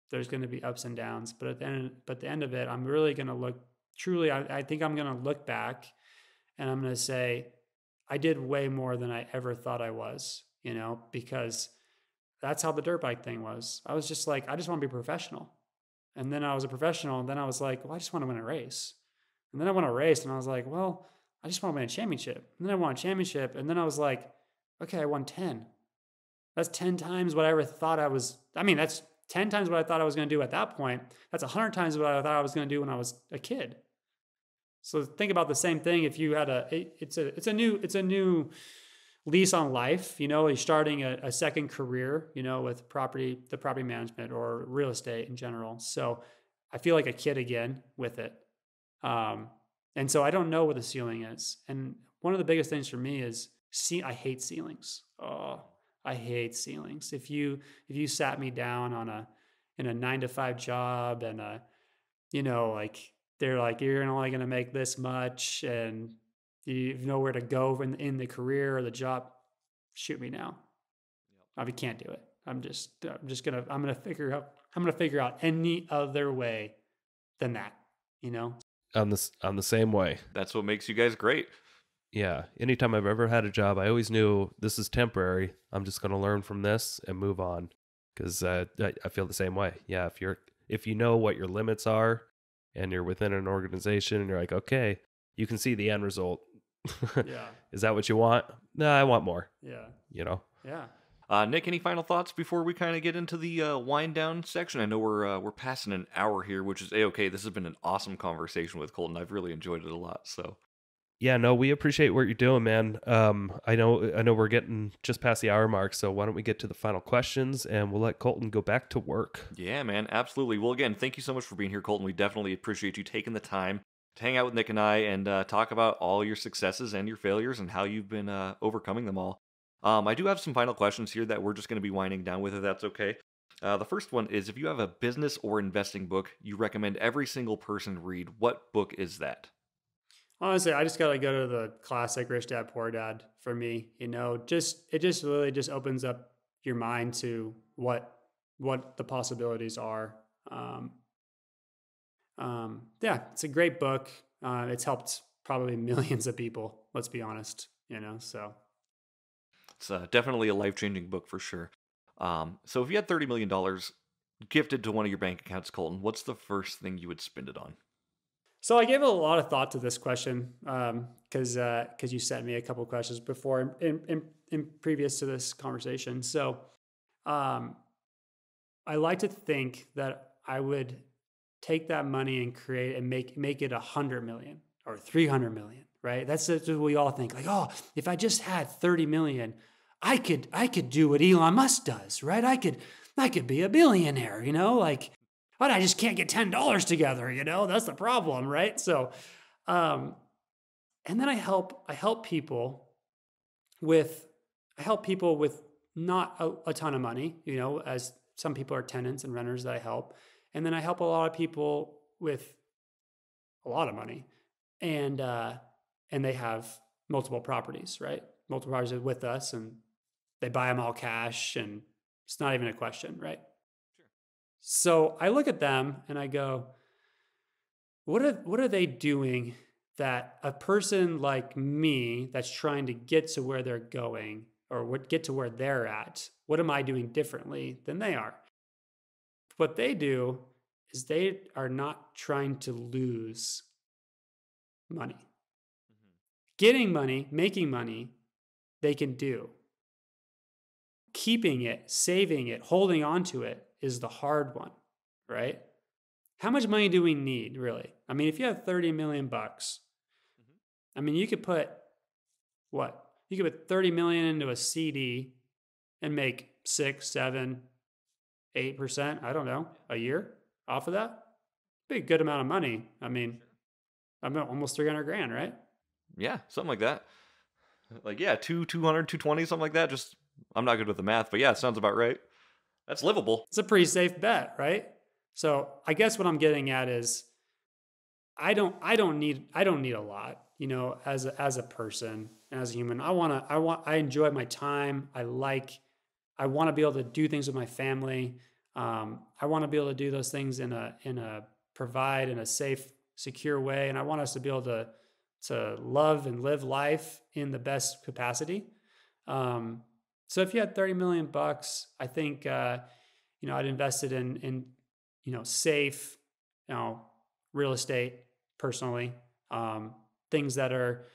There's going to be ups and downs, but at the end of it, I'm really going to look truly. I think I'm going to look back, and I'm going to say, I did way more than I ever thought I was, you know, because that's how the dirt bike thing was. I was just like, I just want to be a professional. And then I was a professional. And then I was like, well, I just want to win a race. And then I won a race and I was like, well, I just want to win a championship. And then I won a championship. And then I was like, okay, I won 10. That's 10 times what I ever thought I was. I mean, that's 10 times what I thought I was going to do at that point. That's 100 times what I thought I was going to do when I was a kid. So think about the same thing. If you had it's a new lease on life. You know, you're starting a second career, you know, with the property management or real estate in general. So I feel like a kid again with it. And so I don't know what the ceiling is. And one of the biggest things for me is I hate ceilings. Oh, I hate ceilings. If you sat me down in a 9-to-5 job and you know, like they're like, you're only going to make this much and you have nowhere to go in the career or the job, shoot me now. Yep. I can't do it. I'm going to figure out any other way than that, you know? On the same way. That's what makes you guys great. Yeah. Anytime I've ever had a job, I always knew this is temporary. I'm just going to learn from this and move on. Because I feel the same way. Yeah. If you know what your limits are and you're within an organization and you're like, okay, you can see the end result. Yeah. Is that what you want? No, I want more. Yeah. You know? Yeah. Nick, any final thoughts before we kind of get into the wind down section? I know we're passing an hour here, which is A-okay. This has been an awesome conversation with Colton. I've really enjoyed it a lot. So, yeah, no, we appreciate what you're doing, man. I know we're getting just past the hour mark, so why don't we get to the final questions and we'll let Colton go back to work. Yeah, man, absolutely. Well, again, thank you so much for being here, Colton. We definitely appreciate you taking the time to hang out with Nick and I and talk about all your successes and your failures and how you've been overcoming them all. I do have some final questions here that we're just going to be winding down with, if that's okay. The first one is, if you have a business or investing book you recommend every single person read, what book is that? Honestly, I just got to go to the classic Rich Dad, Poor Dad for me. You know, it just really just opens up your mind to what the possibilities are. Yeah, it's a great book. It's helped probably millions of people, let's be honest, you know, so. It's definitely a life-changing book for sure. So if you had $30 million gifted to one of your bank accounts, Colton, what's the first thing you would spend it on? So I gave a lot of thought to this question because you sent me a couple of questions before in previous to this conversation. So I like to think that I would take that money and create and make it 100 million or 300 million, right? That's what we all think, like, oh, if I just had 30 million, I could do what Elon Musk does, right? I could be a billionaire, you know, like, but I just can't get $10 together, you know, that's the problem, right? So, and then I help people with not a ton of money, you know, as some people are tenants and renters that I help. And then I help a lot of people with a lot of money and they have multiple properties, right? Multiple properties with us and they buy them all cash and it's not even a question, right? Sure. So I look at them and I go, what are they doing that a person like me that's trying to get to where they're going or get to where they're at, what am I doing differently than they are? What they do is they are not trying to lose money. Mm-hmm. Getting money, making money, they can do. Keeping it, saving it, holding on to it is the hard one, right? How much money do we need, really? I mean, if you have 30 million bucks, I mean, you could put what? You could put 30 million into a CD and make 6, 7, 8%, I don't know, a year off of that. Be a good amount of money. I mean, I'm almost 300 grand, right? Yeah, something like that. Like, yeah, 200, 220, something like that. Just, I'm not good with the math, but yeah, it sounds about right. That's livable. It's a pretty safe bet, right? So I guess what I'm getting at is I don't need a lot, you know, as a person and as a human. I enjoy my time. I want to be able to do things with my family. I want to be able to do those things in a provide in a safe, secure way. And I want us to be able to love and live life in the best capacity. So if you had 30 million bucks, I think, I'd invested in safe, real estate personally, things that are,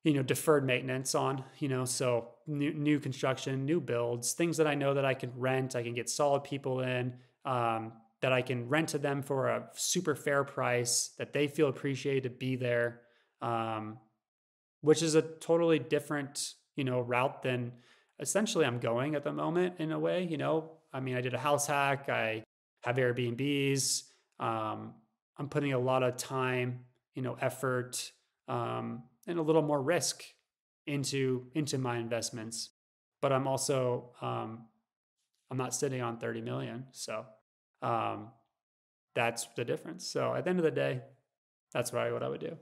deferred maintenance on, so new construction, new builds, things that I know that I can rent, I can get solid people in, that I can rent to them for a super fair price, that they feel appreciated to be there, which is a totally different, route than essentially I'm going at the moment in a way, I mean, I did a house hack, I have Airbnbs, I'm putting a lot of time, effort, and a little more risk into my investments. But I'm also I'm not sitting on 30 million. So that's the difference. So at the end of the day, that's probably what I would do.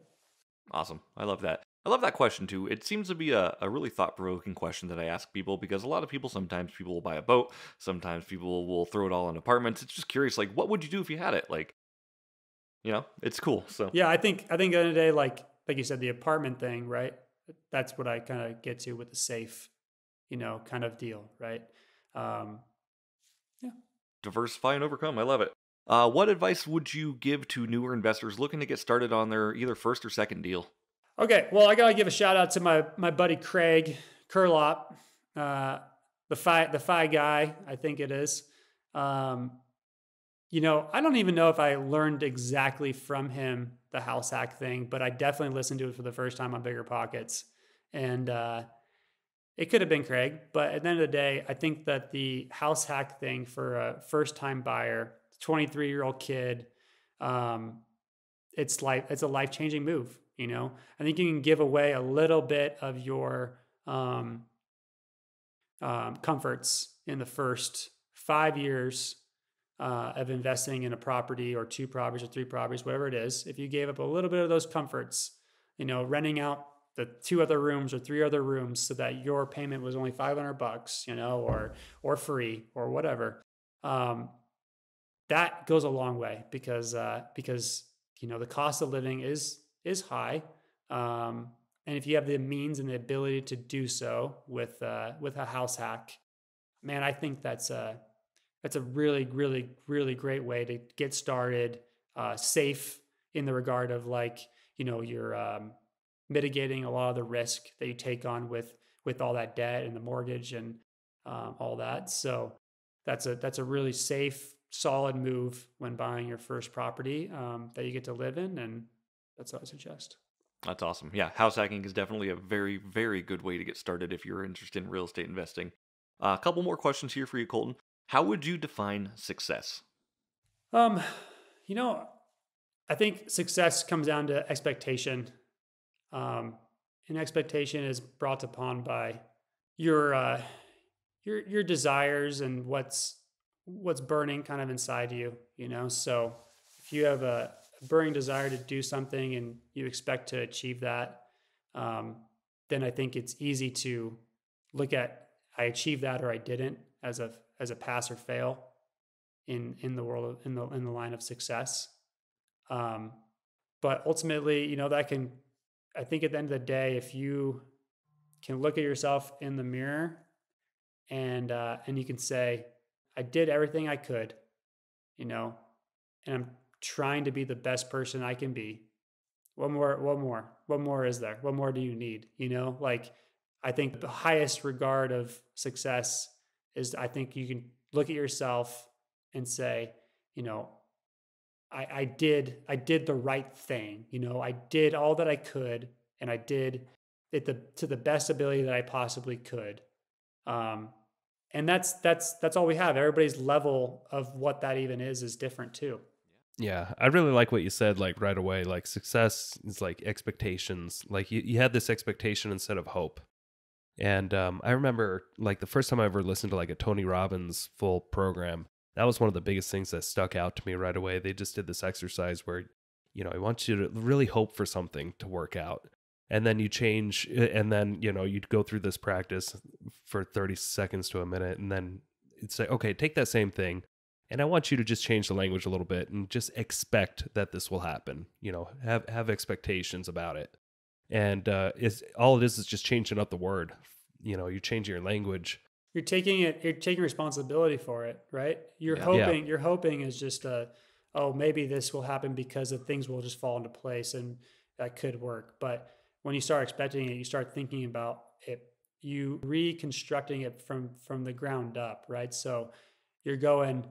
Awesome. I love that. I love that question too. It seems to be a really thought-provoking question that I ask people, because a lot of people, sometimes people will buy a boat, sometimes people will throw it all in apartments. It's just curious, like, what would you do if you had it? Like, it's cool. So yeah, I think at the end of the day, like you said, the apartment thing, right? That's what I kind of get to with the safe, kind of deal, right? Yeah. Diversify and overcome. I love it. What advice would you give to newer investors looking to get started on their either first or second deal? Okay, well, I gotta give a shout out to my buddy Craig Curlop, the FI guy, I think it is. I don't even know if I learned exactly from him the house hack thing, but I definitely listened to it for the first time on Bigger Pockets, and it could have been Craig. But at the end of the day, I think that the house hack thing for a first time buyer, 23-year-old kid, it's a life-changing move. I think you can give away a little bit of your comforts in the first 5 years of investing in a property or 2 properties or 3 properties, whatever it is. If you gave up a little bit of those comforts, renting out the 2 other rooms or 3 other rooms so that your payment was only $500, or free or whatever, that goes a long way, because the cost of living is high. And if you have the means and the ability to do so with a house hack, man, I think that's a really, really, really great way to get started, safe in the regard of you're mitigating a lot of the risk that you take on with all that debt and the mortgage and all that. So that's a really safe, solid move when buying your first property that you get to live in, and that's what I suggest. That's awesome. Yeah, house hacking is definitely a very, very good way to get started if you're interested in real estate investing. A couple more questions here for you, Colton. How would you define success? I think success comes down to expectation. And expectation is brought upon by your desires and what's burning kind of inside you, So if you have a burning desire to do something and you expect to achieve that, then I think it's easy to look at, I achieved that or I didn't, as a pass or fail in the world in the line of success. But ultimately, I think at the end of the day, if you can look at yourself in the mirror and you can say, I did everything I could, and I'm trying to be the best person I can be. What more is there? What more do you need? I think the highest regard of success is, I think you can look at yourself and say, I did the right thing. I did all that I could, and I did it to the best ability that I possibly could. And that's all we have. Everybody's level of what that even is different too. Yeah, I really like what you said, like right away. Like success is like expectations. Like you had this expectation instead of hope. And I remember like the first time I ever listened to like a Tony Robbins full program, that was one of the biggest things that stuck out to me right away. They just did this exercise where, I want you to really hope for something to work out. And then you change, and then, you'd go through this practice for 30 seconds to a minute. And then it's like, okay, take that same thing. And I want you to just change the language a little bit and just expect that this will happen. Have expectations about it. And is all it is just changing up the word. You know, you change your language. You're taking responsibility for it, right? Yeah. You're hoping is just oh, maybe this will happen because of things will just fall into place and that could work. But when you start expecting it, you start thinking about it, you reconstructing it from the ground up, right? So you're going,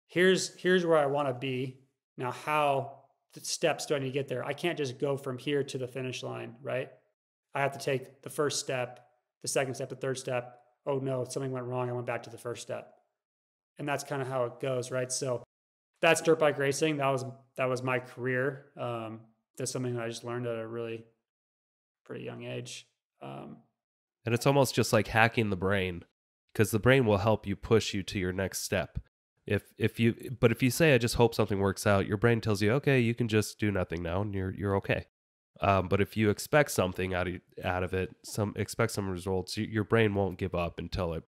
here's where I want to be. Now, how the steps do I need to get there? I can't just go from here to the finish line, right? I have to take the first step, the second step, the third step. Oh no, something went wrong. I went back to the first step. And that's kind of how it goes, right? So that's dirt bike racing. That was my career. That's something that I just learned at a really pretty young age. And it's almost just like hacking the brain, because the brain will help you push you to your next step. If you say, I just hope something works out, your brain tells you, okay, you can just do nothing now and you're okay. But if you expect something out of it, expect some results, your brain won't give up until it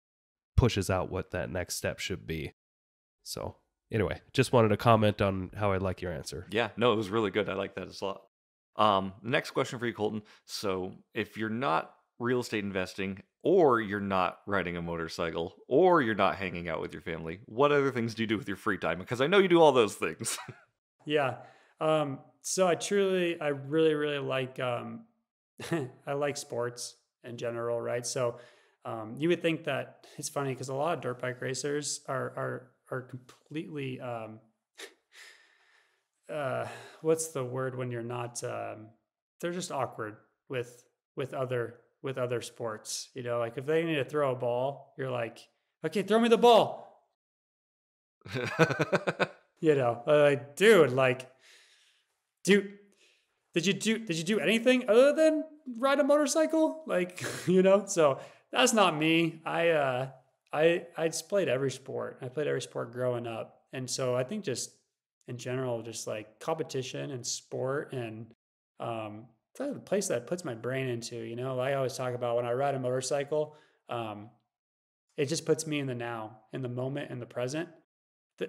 pushes out what that next step should be. So anyway, just wanted to comment on how I like your answer. Yeah, no, it was really good. I like that a lot. Next question for you, Colton. So if you're not real estate investing, or you're not riding a motorcycle, or you're not hanging out with your family, what other things do you do with your free time? Because I know you do all those things. Yeah. So I really, really like, I like sports in general, right? So, you would think that it's funny because a lot of dirt bike racers are completely, what's the word when you're not, they're just awkward with other sports, you know, like if they need to throw a ball, you're like, okay, throw me the ball, you know, like, dude, like, dude, did you do anything other than ride a motorcycle? Like, you know, so that's not me. I just played every sport. I played every sport growing up. And so I think just in general, just like competition and sport and that's the place that puts my brain into, you know, like I always talk about when I ride a motorcycle, it just puts me in the now, in the moment, in the present.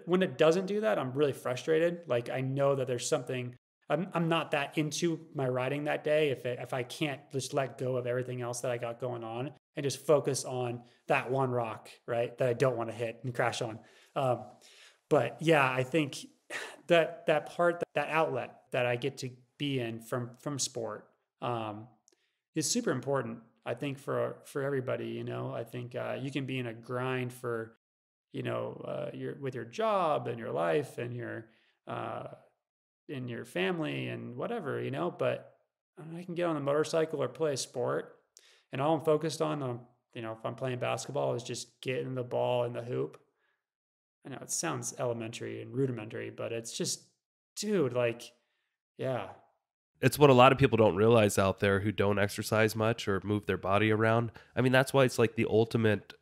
When it doesn't do that, I'm really frustrated. Like I know that there's something I'm not that into my riding that day if I can't just let go of everything else that I got going on and just focus on that one rock, right, that I don't want to hit and crash on. But yeah, I think that part, that outlet that I get to be in from sport is super important. I think for everybody, you know, I think you can be in a grind for, you know, with your job and your life and your in your family and whatever, you know, but I can get on the motorcycle or play a sport and all I'm focused on, you know, if I'm playing basketball is just getting the ball in the hoop. I know it sounds elementary and rudimentary, but it's just, dude, like, yeah. It's what a lot of people don't realize out there who don't exercise much or move their body around. I mean, that's why it's like the ultimate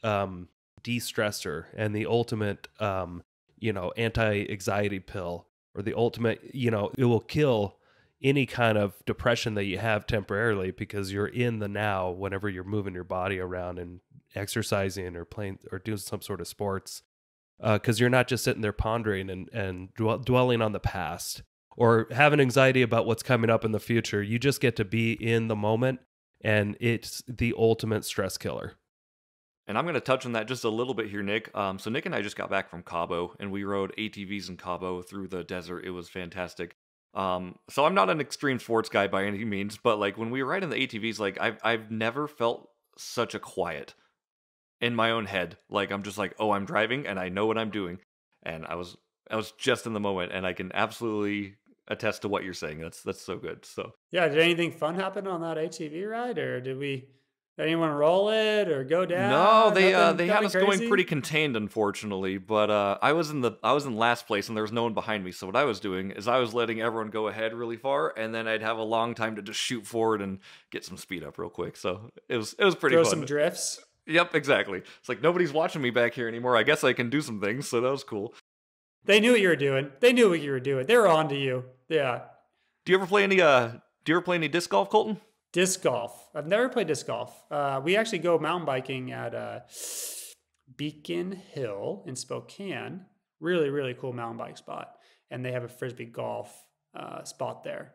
de-stressor and the ultimate, you know, anti-anxiety pill, or the ultimate, you know, it will kill any kind of depression that you have temporarily because you're in the now whenever you're moving your body around and exercising or playing or doing some sort of sports. Because you're not just sitting there pondering and dwelling on the past or having anxiety about what's coming up in the future. You just get to be in the moment, and it's the ultimate stress killer. And I'm going to touch on that just a little bit here, Nick. So Nick and I just got back from Cabo, and we rode ATVs in Cabo through the desert. It was fantastic. So I'm not an extreme sports guy by any means, but like when we were riding the ATVs, like I've never felt such a quiet in my own head. Like I'm just like, oh, I'm driving and I know what I'm doing, and I was just in the moment, and I can absolutely attest to what you're saying. That's so good. So Yeah. Did anything fun happen on that ATV ride, or did anyone roll it or go down? no, they had us going crazy? pretty contained, unfortunately. But I was in last place, and there was no one behind me. So what I was doing is I was letting everyone go ahead really far, and then I'd have a long time to just shoot forward and get some speed up real quick. So it was pretty Throw fun. some drifts. Yep, exactly. It's like nobody's watching me back here anymore. I guess I can do some things, so that was cool. They knew what you were doing. They knew what you were doing. They were on to you. Yeah. Do you ever play any disc golf, Colton? Disc golf. I've never played disc golf. We actually go mountain biking at Beacon Hill in Spokane. Really, really cool mountain bike spot. And they have a frisbee golf spot there.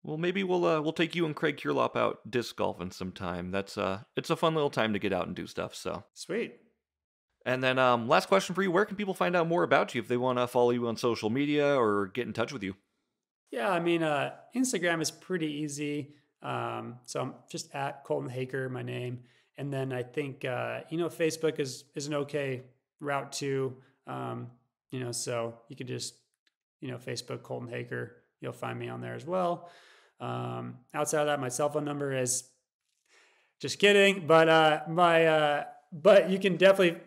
Well, maybe we'll take you and Craig Kurlop out disc golfing sometime. It's a fun little time to get out and do stuff. So Sweet. And then last question for you: where can people find out more about you if they want to follow you on social media or get in touch with you? Yeah, I mean, Instagram is pretty easy. So I'm just at Colton Haaker, my name. And then I think, Facebook is an okay route too. So you could just, Facebook Colton Haaker, you'll find me on there as well. Outside of that, my cell phone number is just kidding, but but you can definitely,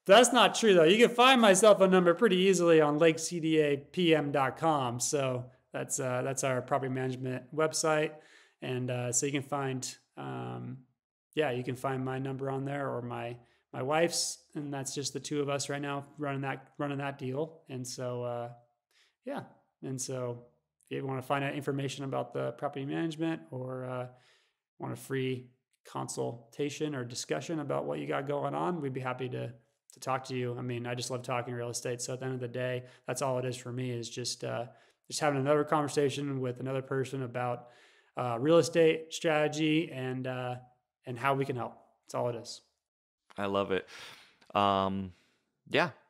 that's not true though. You can find my cell phone number pretty easily on lakecdapm.com. So that's our property management website. And so you can find, you can find my number on there or my wife's, and that's just the two of us right now running that deal. And so, And so if you want to find out information about the property management or want a free consultation or discussion about what you got going on, we'd be happy to talk to you. I mean, I just love talking real estate. So at the end of the day, that's all it is for me, is just having another conversation with another person about real estate strategy and how we can help. That's all it is. I love it.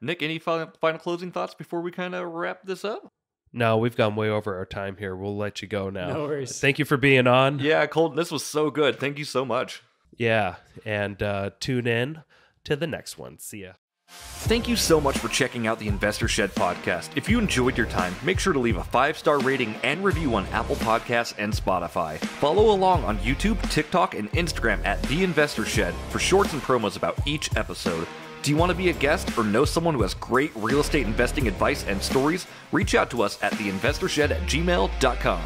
Nick, any final closing thoughts before we kind of wrap this up? No, we've gone way over our time here. We'll let you go now. No worries. Thank you for being on. Yeah, Colton, this was so good. Thank you so much. Yeah, and tune in to the next one. See ya. Thank you so much for checking out the Investor Shed podcast. If you enjoyed your time, make sure to leave a 5-star rating and review on Apple Podcasts and Spotify. Follow along on YouTube, TikTok, and Instagram at The Investor Shed for shorts and promos about each episode. Do you want to be a guest or know someone who has great real estate investing advice and stories? Reach out to us at theinvestorshed@gmail.com.